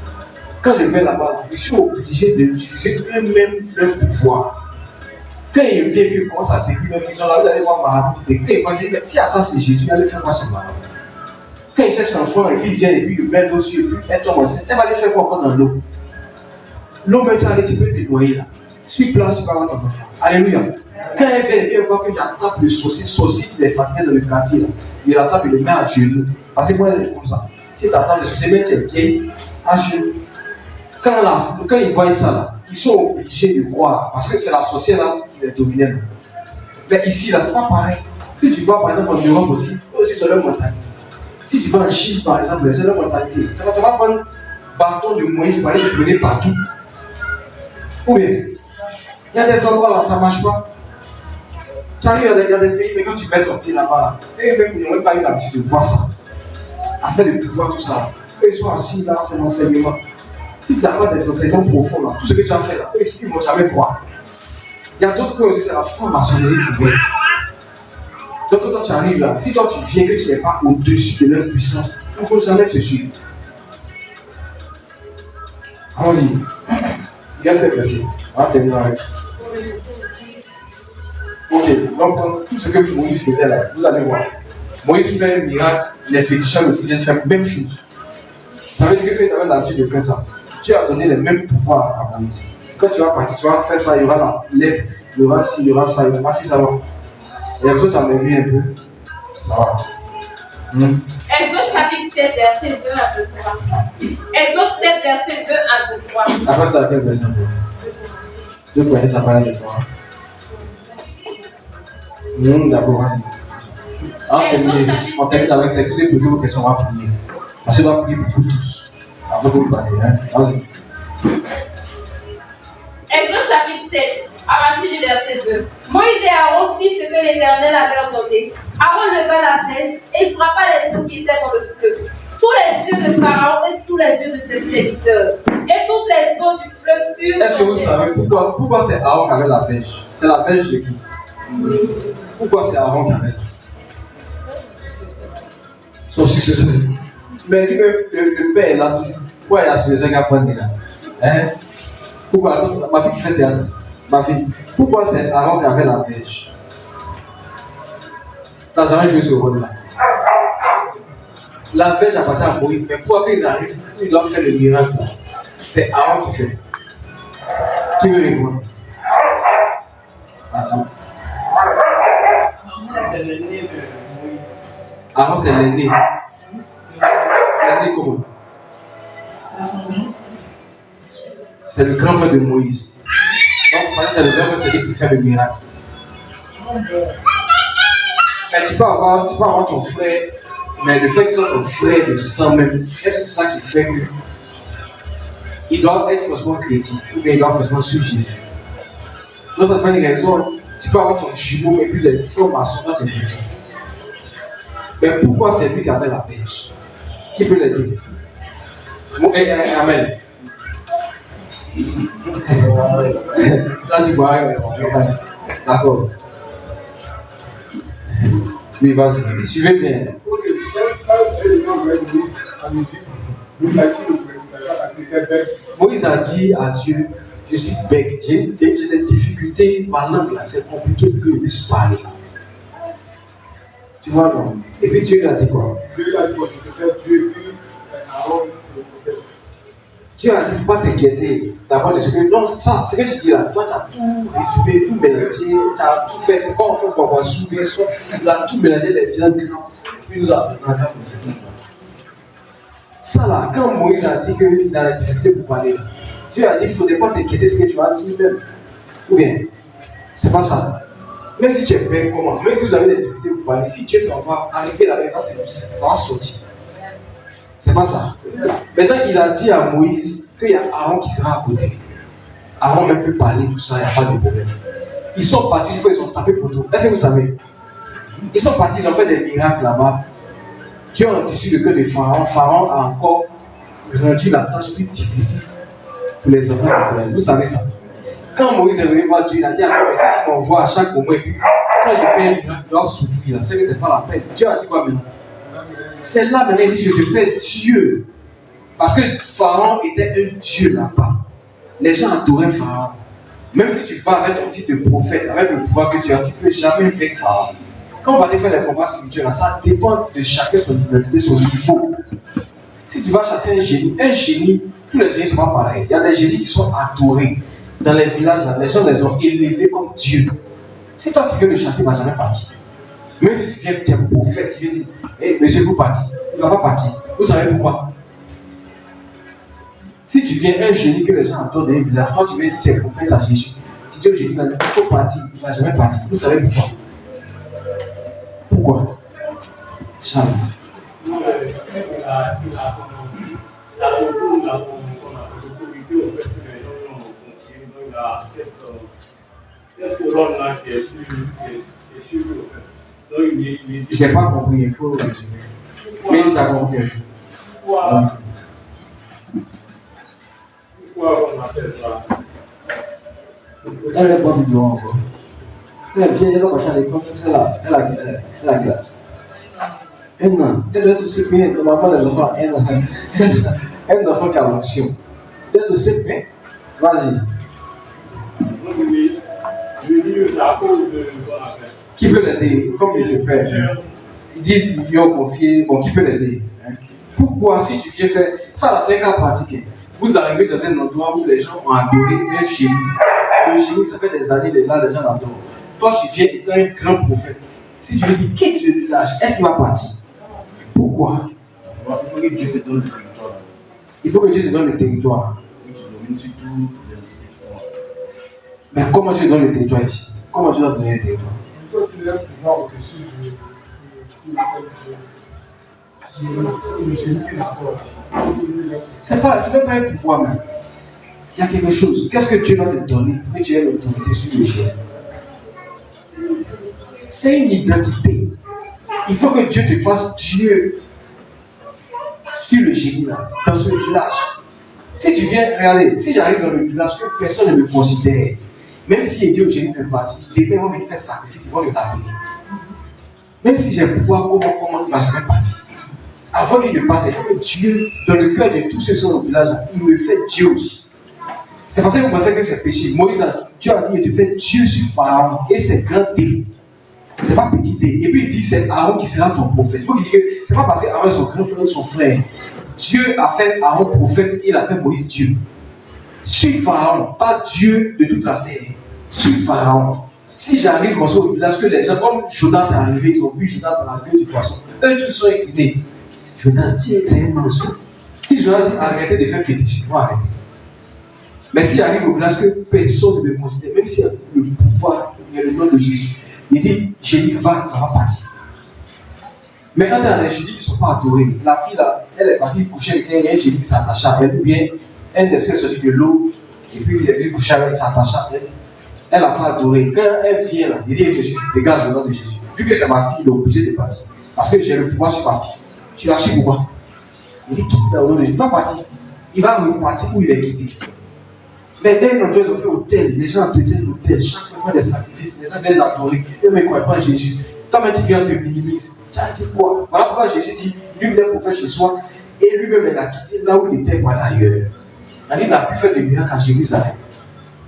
Quand je vais là-bas, je suis obligé d'utiliser eux-mêmes leur pouvoir. Quand ils viennent et commencent à décrire, ils sont là, vous allez voir Marabout, quand ils vont dire, si à ça c'est Jésus, il allait faire quoi chez Marabout? Quand il cherche un enfant et puis il vient et puis il met l'eau sur lui, elle tombe enceinte, elle va aller faire quoi encore dans l'eau? L'eau maintenant, tu peux te noyer là. Sur place, tu vas avoir ton enfant. Alléluia. Quand elle vient et elle voit qu'il attrape le saucisson qui est fatigué dans le quartier, là, il l'attrape et le met à genoux. Parce que moi, c'est comme ça. Si tu attrapes le saucisson, mais tu es vieille, à genoux. Quand ils voient ça, là, ils sont obligés de croire. Parce que c'est la sorcière là qui les dominait. Mais ici, là, c'est pas pareil. Si tu vois, par exemple, en Europe aussi, eux aussi, c'est leur mentalité. Si tu vas en Chine, par exemple, c'est leur mentalité. Tu vas prendre le bâton de Moïse pour aller le mener partout. Ou bien, il y a des endroits là, ça ne marche pas. Tu arrives, il y a des pays, mais quand tu mets ton pied là-bas, et même ils n'ont même pas eu l'habitude de voir ça. Après le pouvoir, tout ça, eux ils sont assis là, c'est l'enseignement. Si tu n'as pas des enseignements profonds là, tout ce que tu as fait là, eux ils ne vont jamais croire. Il y a d'autres points aussi, c'est la franc-maçonnerie qui vient. Donc quand tu arrives là, si toi tu viens que tu n'es pas au-dessus de leur puissance, il ne faut jamais te suivre. Allons-y. Regarde cette verset. On va terminer avec. Ok, donc tout ce que Moïse faisait là, vous allez voir. Moïse fait un miracle, les féticheurs aussi viennent faire la même chose. Ça veut dire que tu avais l'habitude de faire ça. Tu as donné les mêmes pouvoirs à Moïse. Quand tu vas partir, tu vas faire ça, il y aura la lèvre, il y aura ci, il y aura ça, il y aura ça va. Et après, tu as aimé un peu. Ça va. Exode chapitre 7, verset 2 à 3. Exode 7, verset 2 à 3. Après ça, quel verset? 2 points, ça parle de toi. D'accord, vas-y. On termine avec ça. Vous posez vos questions, on va finir. Parce que je dois prier pour vous tous. Avant que vous parlez. Vas-y. Exode chapitre 7, à partir du verset 2. Moïse et Aaron firent ce que l'Éternel avait ordonné. Aaron leva la flèche et il frappa les eaux qui étaient dans le fleuve, sous les yeux de Pharaon et sous les yeux de ses serviteurs. Et toutes les eaux du fleuve furent. Est-ce que vous savez pourquoi c'est Aaron qui avait la flèche? C'est la flèche de qui? Pourquoi c'est Aaron qui avait ça? Son successeur. Mais le père est là toujours. Pourquoi il a ce besoin qu'à prendre là? Hein? Pourquoi? Attends, ma fille qui fait théâtre. Ma fille. Pourquoi c'est Aaron qui avait la flèche? Tu n'as jamais joué ce rôle-là. La flèche appartient à Moïse, mais pourquoi ils arrivent, ils doivent faire le miracle? C'est Aaron qui fait. Qui veut répondre? Attends. C'est l'aîné de Moïse. Aaron, c'est l'aîné. L'aîné comment? C'est son nom. C'est le grand frère de Moïse. Donc, c'est le grand frère, c'est lui qui fait le miracle. Mais tu peux avoir ton frère, mais le fait que tu sois ton frère de sang même, est-ce que c'est ça qui fait que il doit être forcément chrétien ou bien il doit forcément suivre Jésus? Donc, ça fait une raison. Tu peux avoir ton jumeau et puis les formations quand tu es chrétien. Mais pourquoi c'est lui qui a fait la pêche? Qui peut l'aider? Amen. Là, tu vois, d'accord. Oui, vas-y, suivez bien. Moïse a dit à Dieu, je suis bête, j'ai des difficultés, ma langue là, c'est compliqué que je puisse parler. Tu vois, non? Et puis Dieu lui a dit quoi? Dieu a dit, il ne faut pas t'inquiéter d'abord de ce que. Non, ça, ce que tu dis là, toi tu as tout résumé, tout mélangé, tu as tout fait. C'est pas en fait pour avoir soulevé, il a tout mélangé, les viandes grands, puis nous a donné un ça là, quand Moïse a dit qu'il a la difficulté pour parler, Dieu a dit, il ne faudrait pas t'inquiéter de ce que tu as dit même. Ou bien, c'est pas ça. Même si tu es bête, comment? Même si vous avez des difficultés pour parler, si Dieu t'envoie arriver là-bas, quand tu dis, ça va sortir. C'est pas ça. Maintenant, il a dit à Moïse qu'il y a Aaron qui sera à côté. Aaron même peut parler, tout ça, il n'y a pas de problème. Ils sont partis, une fois ils ont tapé pour tout. Est-ce que vous savez? Ils sont partis, ils ont fait des miracles là-bas. Dieu a endurci le cœur de Pharaon. Pharaon a encore rendu la tâche plus difficile pour les enfants d'Israël. Vous savez ça? Quand Moïse est venu voir Dieu, il a dit à Dieu, si tu m'envoies à chaque moment, et puis quand je fais un miracle, je dois souffrir. C'est que c'est pas la peine. Dieu a dit quoi maintenant? C'est là maintenant, il dit, je te fais Dieu. Parce que Pharaon était un Dieu là-bas. Les gens adoraient Pharaon. Même si tu vas avec un titre de prophète, avec le pouvoir que tu as, tu ne peux jamais vaincre Pharaon. Quand on va te faire les combats spirituels, ça dépend de chacun son identité, son niveau. Si tu vas chasser un génie, tous les génies ne sont pas pareils. Il y a des génies qui sont adorés. Dans les villages, les gens les ont élevés comme Dieu. Si toi tu viens le chasser, il ne va jamais partir. Même si tu viens, tu es un prophète, tu viens dire, hey, monsieur, vous partez. Il ne va pas partir. Vous savez pourquoi? Si tu viens un génie que les gens adorent dans les villages, toi tu viens dire, tu es prophète à Jésus. Tu dis au génie, il faut partir. Il ne va jamais partir. Vous savez pourquoi? Pourquoi? Charles. J'ai pas compris, il faut résumer. Mais tu as compris. Voilà. Pourquoi on appelle ça? Elle n'est pas du encore. Elle vient, elle va à l'école, elle a gueule. Elle doit être aussi bien. Normalement, les enfants, un enfant qui a l'option. Elle doit être aussi bien. Vas-y. Qui peut l'aider? Comme les pères. Ils disent qu'ils lui ont confié. Bon, qui peut l'aider? Pourquoi, si tu viens faire. Ça, là, c'est un cas pratique. Vous arrivez dans un endroit où les gens ont adoré un génie. Le génie, ça fait des années, là, les gens l'adorent. Toi, tu viens étant un grand prophète. Si tu lui dis quitte le village, est-ce qu'il va partir? Pourquoi? Il faut que Dieu te donne le territoire. Il faut que Dieu te donne le territoire. Mais comment Dieu donne le territoire ici? Comment Dieu doit donner le territoire? Il faut que tu aies le pouvoir au-dessus C'est même pas un pouvoir même. Il y a quelque chose. Qu'est-ce que Dieu doit te donner pour que tu aies l'autorité sur le génie? C'est une identité. Il faut que Dieu te fasse Dieu sur le génie là, dans ce village. Si tu viens, regardez, si j'arrive dans le village que personne ne me considère, même si il dit au génie de partir, les gens vont me faire sacrifice, ils vont le rappeler. Même si j'ai le pouvoir, comment il ne va jamais partir. Avant qu'il ne parte, il faut que Dieu, dans le cœur de tous ceux qui sont au village, il me fait Dieu aussi. C'est parce que vous pensez que c'est péché. Dieu a dit, il te fait Dieu sur Pharaon et c'est grand D. C'est pas petit D. Et puis il dit, c'est Aaron qui sera ton prophète. Il faut dire que c'est pas parce que Aaron est son grand frère ou son frère. Dieu a fait Aaron prophète, il a fait Moïse Dieu. Sur Pharaon, pas Dieu de toute la terre. Sur Pharaon. Si j'arrive comme ça au village, que les gens, comme Jonas est arrivé, ils ont vu Jonas dans la gueule du poisson, eux tous sont inclinés. Jonas dit, c'est un mensonge. Si Jonas dit, arrêtez de faire fétiche, ils vont arrêter. Mais s'il arrive au village que personne ne me considère, même s'il y a le pouvoir, il y a le nom de Jésus, il dit, Jésus va partir. Mais quand il y a des génies qui ne sont pas adorés, la fille là, elle est partie coucher avec un génie qui s'attache à elle, ou bien elle espèce sortie de l'eau, et puis il est venu coucher avec elle, s'attache à elle. Elle n'a pas adoré. Quand elle vient là, il dit, Jésus, dégage le nom de Jésus. Vu que c'est ma fille, il est obligé de partir. Parce que j'ai le pouvoir sur ma fille. Tu l'as su pourquoi? Il dit, quitte le nom de Jésus. Il va partir. Il va repartir où il est quitté. Mais dès que nous avons fait hôtel, les gens entretiennent l'hôtel, chaque fois ils font des sacrifices, les gens viennent l'adorer, ils ne croient pas en Jésus. Toi-même tu viens te minimiser. Tu as dit quoi? Voilà pourquoi Jésus dit, lui-même pour faire chez soi, et lui-même il a quitté là où il était, voilà ailleurs. Il n'a plus fait de miracle à Jérusalem.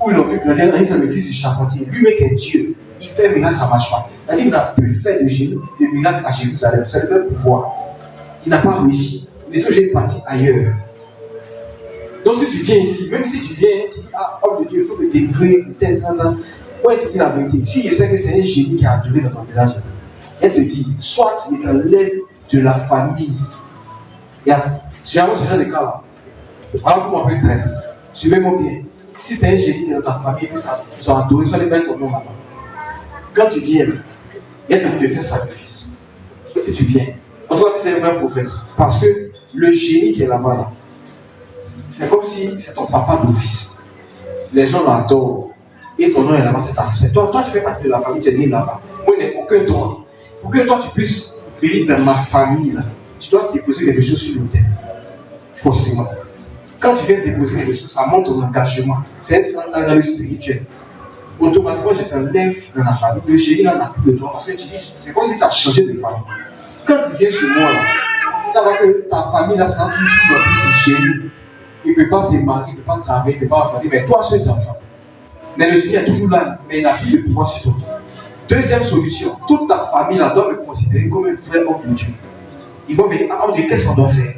Où ils l'ont vu grandir, c'est le fils du charpentier. Lui-même qui est Dieu, il fait miracle, ça ne marche pas. Il n'a plus fait de miracle à Jérusalem, c'est le même pouvoir. Il n'a pas réussi. Il est toujours parti ailleurs. Donc si tu viens ici, même si tu viens, tu dis, ah, homme de Dieu, il faut me délivrer, tel. Moi, il te dit la vérité. Si je sais que c'est un génie qui a adoré dans ton village, elle te dit, soit il t'enlève de la famille. Il y a jamais ce genre de cas là. Voilà comment on peut le traiter. Suivez-moi bien. Si c'est un génie qui est dans ta famille, ils ont adoré, soit les mettre ton nom là-bas. Quand tu viens, elle te dit de faire sacrifice. Si tu viens, en tout cas, si c'est un vrai prophète, parce que le génie qui est là-bas, là, c'est comme si c'est ton papa d'office. Les gens l'adorent. Et ton nom est là-bas, c'est toi. Toi, tu fais partie de la famille, tu es né là-bas. Moi, il n'y a aucun droit. Pour que toi, tu puisses venir dans ma famille, là, tu dois déposer quelque chose sur l'autel. Forcément. Quand tu viens déposer quelque chose, ça montre ton engagement. C'est dans le spirituel. Automatiquement, je t'enlève dans la famille. Le génie là n'a plus de droit parce que tu dis, c'est comme si tu as changé de famille. Quand tu viens chez moi, là, tu vas voir que ta famille là, ça toujours dans le génie. Il ne peut pas se marier, il ne peut pas travailler, il ne peut pas enfanter, mais toi, seul, tu enfantes. Mais le génie est toujours là, mais il n'a plus de pouvoir sur toi. Deuxième solution, toute ta famille là doit me considérer comme un vrai homme de Dieu. Ils vont venir, ah, qu'est-ce qu'on doit faire?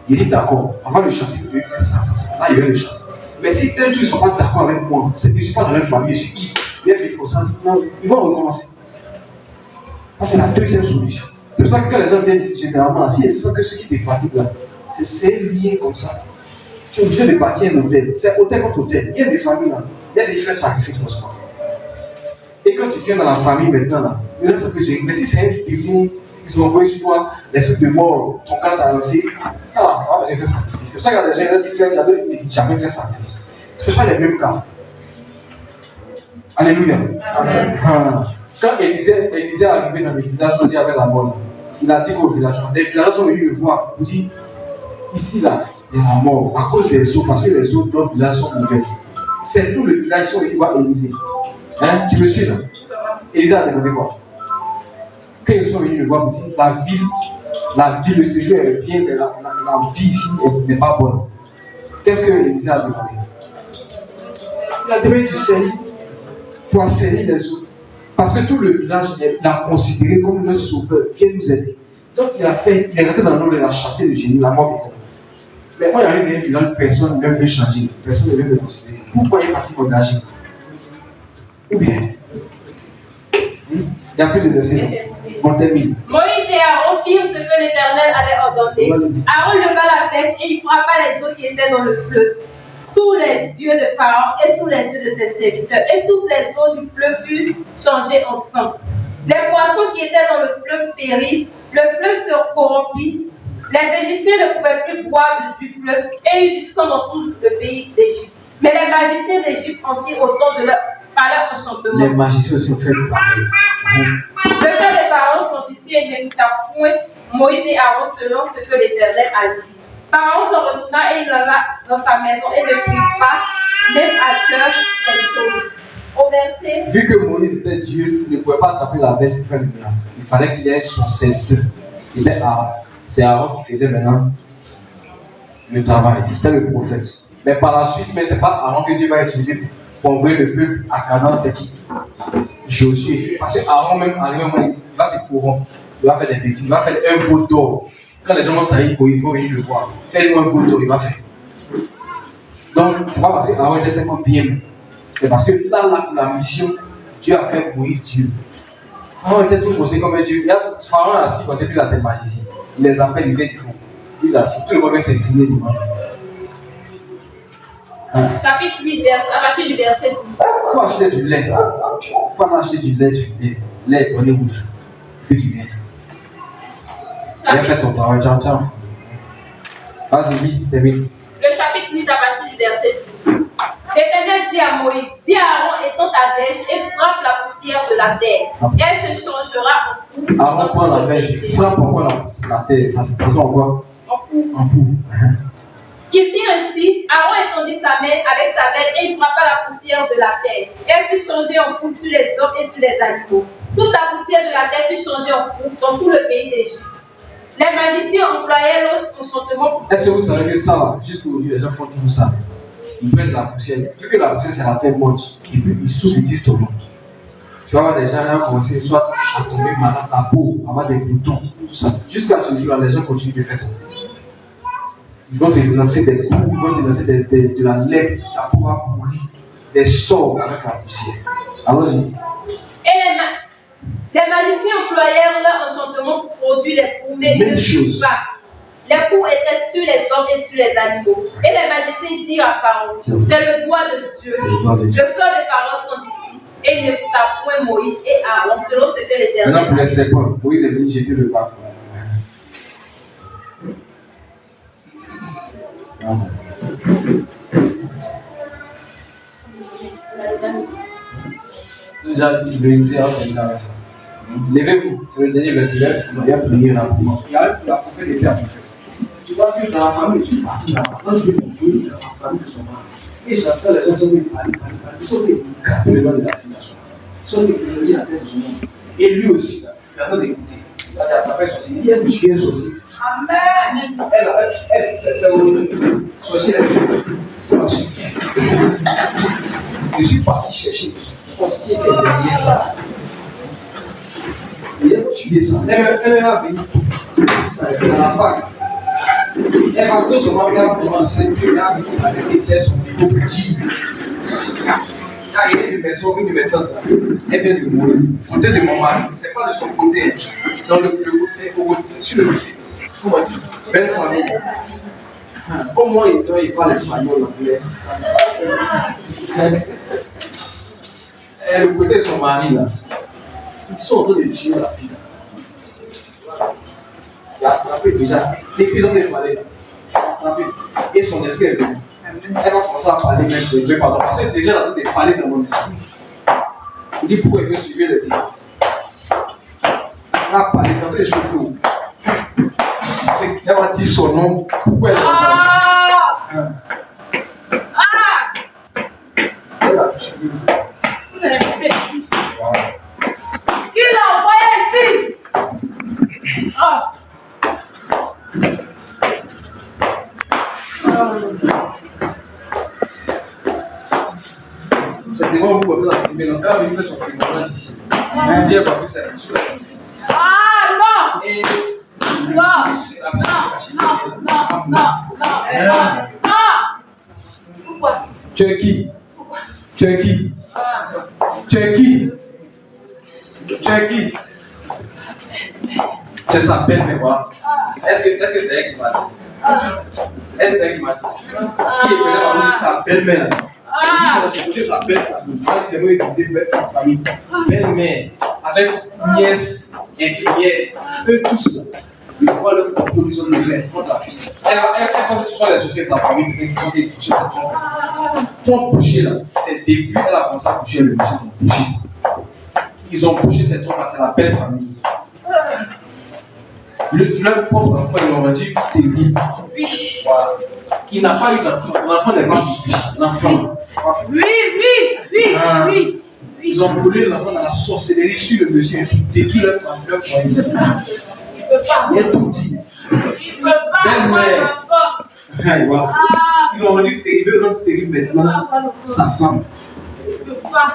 Il dit d'accord, on va le chasser, il doit faire ça. Là, il va le chasser. Mais si eux tous ne sont pas d'accord avec moi, c'est que je ne suis pas dans leur famille, je suis qui? Il va venir comme ça, non, ils vont recommencer. Ça, c'est la deuxième solution. C'est pour ça que quand les gens viennent ici, généralement, si ils sentent que ce qui te fatigue là, c'est lié comme ça. Tu es obligé de bâtir un hôtel. C'est hôtel contre hôtel. Il y a des familles là, il y a des faits sacrifices pour soi. Et quand tu viens dans la famille maintenant là, ça peut gérer. Mais si c'est un démon, ils ont envoyé sur toi, les trucs de mort, ton corps t'a lancé, ça va, tu vas jamais faire sacrifice. C'est pour ça qu'il y a des gens qui font, il y a d'autres qui ne disent jamais faire sacrifice. Ce n'est pas les mêmes cas. Alléluia. Amen. Quand Élisée est arrivé dans le village, il y avait la mort. Il a dit aux villageois, les villageois sont venus le voir. Il dit, ici là, il y a la mort à cause des eaux, parce que les eaux d'autres villages sont mauvaises. C'est tout le village qui sont venus voir Élisée. Hein? Tu me suis là? Élisée a demandé quoi? Quand ils sont venus le voir, il dit, la ville, le séjour est bien, mais la vie ici n'est pas bonne. Qu'est-ce que Élisée a demandé? Il a demandé du sel pour assainir les eaux. Parce que tout le village l'a considéré comme le sauveur. Viens nous aider. Donc il est rentré dans l'eau, il a chassé le génie, la mort était là. Mais moi, il arrive dans un village, personne ne veut changer. Personne ne veut me considérer. Pourquoi il est parti m'engager? Ou bien, il n'y a plus de verset. On termine. Moïse et Aaron firent ce que l'Éternel avait ordonné. Aaron leva la flèche et il frappa les eaux qui étaient dans le fleuve, sous les yeux de Pharaon et sous les yeux de ses serviteurs. Et toutes les eaux du fleuve furent changées en sang. Les poissons qui étaient dans le fleuve périrent, le fleuve se corrompit. Les Égyptiens ne pouvaient plus boire du fleuve et il y eut du sang dans tout le pays d'Égypte. Mais les magiciens d'Égypte en firent autant de par leur enchantement. Les magiciens aussi ont fait pareil. Le cœur des Pharaon s'enduisit et n'écouta point Moïse et Aaron selon ce que l'Éternel a dit. Pharaon se retourna et il alla dans sa maison et ne prit pas, même à cœur, cette chose. Au verset. Vu que Moïse était Dieu, il ne pouvait pas attraper la bête pour faire le miracle. Il fallait qu'il ait son serviteur, qui était Aaron. C'est Aaron qui faisait maintenant le travail. C'était le prophète. Mais par la suite, mais ce n'est pas Aaron que Dieu va utiliser pour envoyer le peuple à Canaan, c'est qui? Josué. Parce que Aaron même arrivé au moment, il va se corrompre. Il va faire des bêtises. Il va faire un veau d'or. Quand les gens vont trahir Moïse, ils vont venir le voir. Fais-nous un veau d'or, il va faire. Donc, ce n'est pas parce que Aaron était tellement bien. C'est parce que dans la mission, Dieu a fait Moïse Dieu. Pharaon était tout posé comme un Dieu. Pharaon est assis parce que lui, là, c'est le magicien. Il les appelle, il vient du fond. Lui, là, assis. Tout le monde vient se tourner devant. Chapitre 8, à partir du verset 10. Il faut acheter du lait. Il faut acheter du lait, lait bonnet rouge. Puis tu viens. Viens faire ton travail, tiens. Vas-y, vite, termine. Le chapitre 8 à partir du verset 10. L'Éternel dit à Moïse, dis à Aaron, étends ta vêche et frappe la poussière de la terre. Et elle se changera en poux. Aaron prend la vêche, il frappe encore la terre. Ça se transforme en quoi? En poux. Il fit ainsi, Aaron étendit sa main avec sa vêche et il frappa la poussière de la terre. Elle fut changée en poux sur les hommes et sur les animaux. Toute la poussière de la terre fut changée en poux dans tout le pays d'Égypte. Les magiciens employaient l'autre enchantement pour... Est-ce que vous savez que ça, jusqu'aujourd'hui, les gens font toujours ça? Ils prennent la poussière. Vu que la poussière, c'est la terre morte, et puis ils souffrent, ils disent ton nom. Tu vas voir des gens qui ont commencé soit à tomber malade, sa peau, à avoir des boutons, tout ça. Jusqu'à ce jour-là, les gens continuent de faire ça. Ils vont te lancer des coups, ils vont te lancer de la lèvre, ta peau va pourrir, des sorts avec la poussière. Allons-y. Et les magiciens employèrent leur enchantement pour produire les poux, mais Même chose. pas. Les poux étaient sur les hommes et sur les animaux. Et les magiciens dirent à Pharaon, c'est le doigt de Dieu. Le cœur de Pharaon s'endurcit. Et il n'écouta point Moïse et Aaron, selon ce que l'Éternel. Maintenant, pour les serpents, Moïse est venu jeter le bâton. Déjà, vérifiez avant de venir. Levez-vous, c'est le dernier verset. Il y a prié là pour moi. Il y a la prophète était à mon fils. Tu vois que dans la famille, je suis parti là-bas. Quand je vais conclure dans la famille de son mari. Et j'attends les gens qui parlent. Ils sont des gâteaux de la filiation. Ils sont des mélodies à la tête de son monde. Et lui aussi, là, il attend d'écouter. Il a tapé sorcier. Il dit, elle me suit un sorcier. Amen. Elle, c'est le sorcier. Je suis parti chercher le sorcier qui est derrière ça. Il a tué ça. Elle va venir. Si ça est dans la vague. Elle va que son mari va commencer. Elle va venir s'arrêter. C'est son petit. Quand il y a une maison, une méthode, elle vient de mourir. Côté de mon mari, c'est pas de son côté. Dans le côté, sur le côté. Comment dire? Belle famille. Au moins, il parle espagnol, l'anglais. Et le côté de son mari, là, ils sont en train de tuer la fille. Il a attrapé déjà. Depuis dans les falaises, il a attrapé. Et son esprit est venu. Elle va commencer à parler même de Dieu, pardon. Parce que déjà, elle a entendu parler dans mon esprit. Il dit pourquoi il veut suivre le débat. Elle a parlé, ça fait les cheveux. Elle va dire son nom. Pourquoi elle a ça? Elle a tué. Qui l'a envoyé ici? C'est devant vous, vous pouvez la filmer. Donc, elle va faire son témoignage ici. Dieu va plus être sur la ici. Non! Et Non! Pourquoi? tu es qui? Tu es qui? Tu es qui? Tu es qui? C'est sa belle-mère, voilà. Est-ce que c'est elle qui m'a dit? Est-ce que c'est elle qui m'a dit? Si elle venait à sa belle-mère, c'est sa belle-famille. C'est moi qui disais belle famille. Belle-mère, avec nièce, infirmière, eux tous là. Ils voient leur proposition de faire contre la fille. Elle va que ce soit les autres de sa famille qui ont été touchés cette trompe. Ton boucher là, c'est depuis elle a commencé à coucher le monsieur qui ont bouché. Ils ont bouché cette trompe là, c'est la belle famille. Leur propre enfant, ils l'ont rendu stérile. Voilà. Il n'a pas eu d'enfant. L'enfant n'est pas bouché. L'enfant. Oui. Ils ont brûlé l'enfant dans la sorcellerie sur le monsieur et détruit leur famille, leur foyer. Il a tout dit. Il ne peut pas avoir l'enfant. Voilà. Ils l'ont rendu stérile. Ils veulent rendre stérile maintenant sa femme. Il ne peut pas.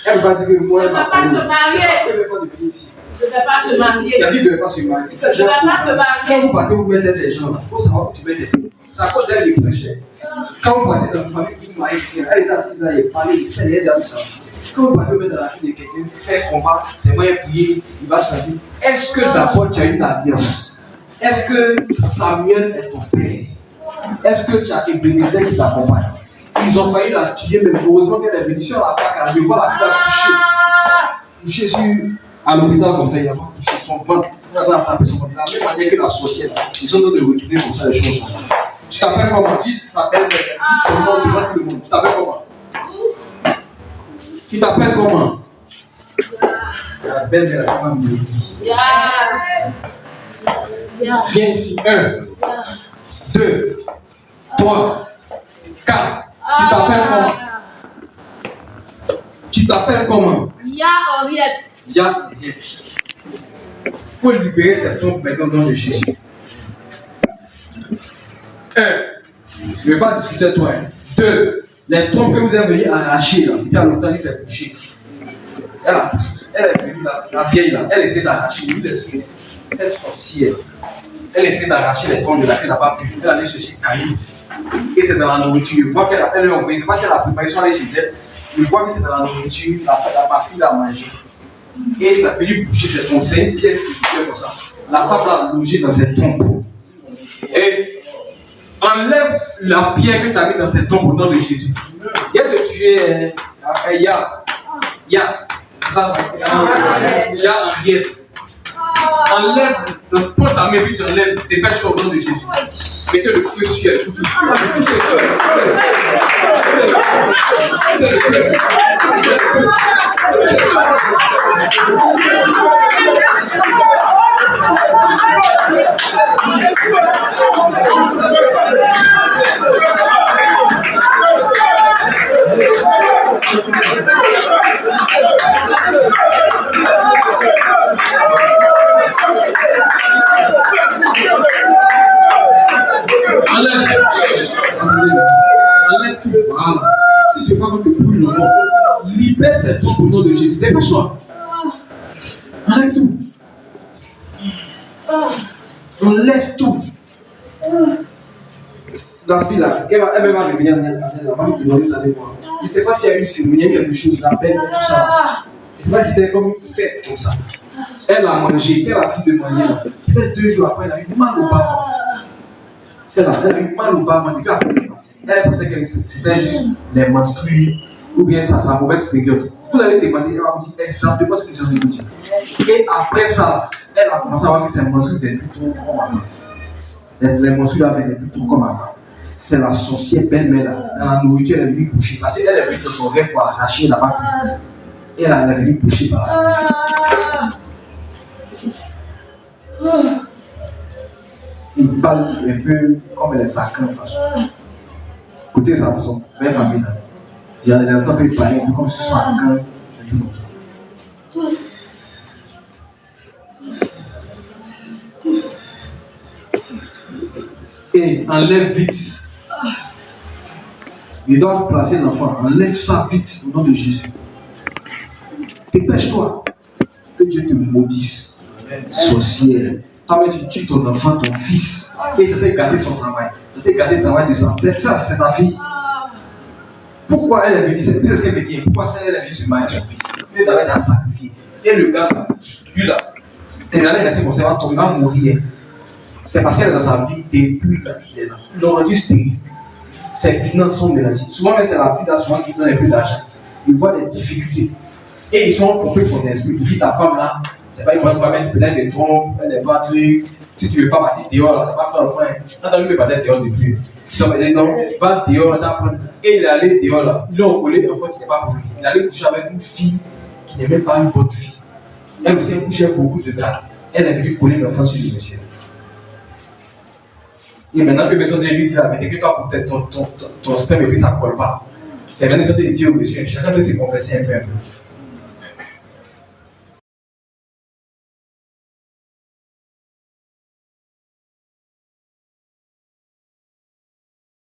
Elle va dire que moi, elle ne va pas se marier. Elle ne va pas venir ici. Je ne vais pas se marier. Il a dit de ne pas se marier. Je ne vais pas se marier. Quand vous partez, vous mettez des gens, il faut savoir que tu mets des gens. C'est à cause d'elle, les frères. Quand vous partez dans la famille, vous mariez, elle est assise là, elle parle, il sait, elle est dans ça. Quand vous partez dans la vie de quelqu'un, faire combat, c'est moyen prier, il va changer. Est-ce que d'abord tu as une alliance? Est-ce que Samuel est ton père? Est-ce que tu as Ebenezer qui t'accompagne? Ils ont failli la tuer, mais heureusement qu'elle est venue sur la plaque. Je vois la fille coucher à l'hôpital comme ça, il a pas couché son ventre. Il a tapé son ventre. De la même manière que la sorcière, ils sont en train de retourner comme ça les choses sont. Tu t'appelles comment? Tu t'appelles ton nom devant tout le monde. Tu t'appelles comment? Tu t'appelles comment? La belle de la femme de vie. Viens ici. 1, 2, 3, 4. Tu t'appelles comment? Tu t'appelles comment? Ya Henriette. Ya Henriette. Il faut libérer cette tombe maintenant dans le nom de Jésus. 1. Je ne vais pas discuter avec toi. 2. Les trompes que vous êtes venus arracher, là, il était à longtemps, il s'est couché. Elle est venue, la vieille, là, elle essaie d'arracher, vous expliquez. Cette sorcière, elle essaie d'arracher les trompes de la fille, elle n'a pas pu. Elle allait chercher Caillou. Et c'est dans la nourriture. Je vois qu'elle est envoyée. C'est pas si elle a préparé, ils sont allés chez elle. Je vois que c'est dans la nourriture. Ma fille l'a mangé. Et ça a venu boucher cette tombe. C'est une pièce qui fait comme ça. La femme l'a logé dans cette tombe. Et enlève la pierre que tu as mis dans cette tombe au nom de Jésus. Il y a de tuer Ya Henriette. Enlève Donc, prends ta main, puis tu enlèves, dépêche-toi au nom de Jésus. Mettez le feu sur elle, tout Enlève tout. Voilà. Si tu veux pas qu'on te brûle le corps, libère cette trompe au nom de Jésus. Dépêche-toi. Enlève tout. Enlève tout. La fille là, elle va revenir, elle va lui demander d'aller voir. Je ne sais pas s'il y a une cérémonie, quelque chose, la peine, tout ça. Je ne sais pas si c'était comme une fête comme ça. Elle a mangé, elle a fini de manger là. Peut-être 2 jours après, elle a eu mal au bas. C'est là, elle a eu mal au bas avant de après c'est passé. Elle pensait que c'était juste les menstrues ou bien sa mauvaise période. Vous allez demander, elle va vous dire exactement ce qu'ils ont dit. Et après ça, elle a commencé à voir que ses menstrues étaient plus trop comme avant. Les menstrues là venaient plus trop comme avant. C'est la sorcière belle-mère là. Dans la nourriture, elle est venue coucher. Parce qu'elle est venue de son rêve pour arracher là-bas. Et elle est venue coucher par là. Il parle un peu comme elle est sacrée en façon. Écoutez sa façon, belle famille là. J'ai entendu parler un peu comme si ce soit un camp. Et enlève vite. Il doit placer l'enfant. Enlève ça vite au nom de Jésus. Dépêche-toi. Que Dieu te maudisse. Sorcière. Toi-même, tu tues ton enfant, ton fils. Et tu te fais gâter son travail. Tu te fais gâter le travail de son. C'est ça, c'est ta fille. Pourquoi elle est venue? C'est ce qu'elle me dit. Pourquoi elle est venue se marier son fils? Ils avaient déjà sacrifié. Et le gars, là, lui là, il allait rester comme ça, il va mourir. C'est parce qu'elle est dans sa vie depuis qu'il est là. Ils l'ont rendu stérile. Ses finances sont mélangées. Souvent, c'est la fille là, souvent qui donne un peu d'argent. Ils voient des difficultés. Et ils sont compris son esprit. Puis ta femme là, c'est pas une bonne femme, elle peut-être des trompes, elle n'est pas truc. Si tu ne veux pas partir dehors, là, tu vas faire enfin. Quand tu ne veux pas être dehors depuis. Ils ont dit non, va dehors, tu vas prendre. Et il est allé dehors là. Ils l'ont collé l'enfant qui n'était pas pour lui. Il est allé coucher avec une fille qui n'est même pas une bonne fille. Elle aussi, elle couchait beaucoup de gars. Elle est venue coller l'enfant sur le monsieur. Et maintenant que personne de lui dit la vérité, que toi, peut-être ton sperme et puis ça ne colle pas. C'est bien de dire au monsieur, chacun veut se confesser un peu.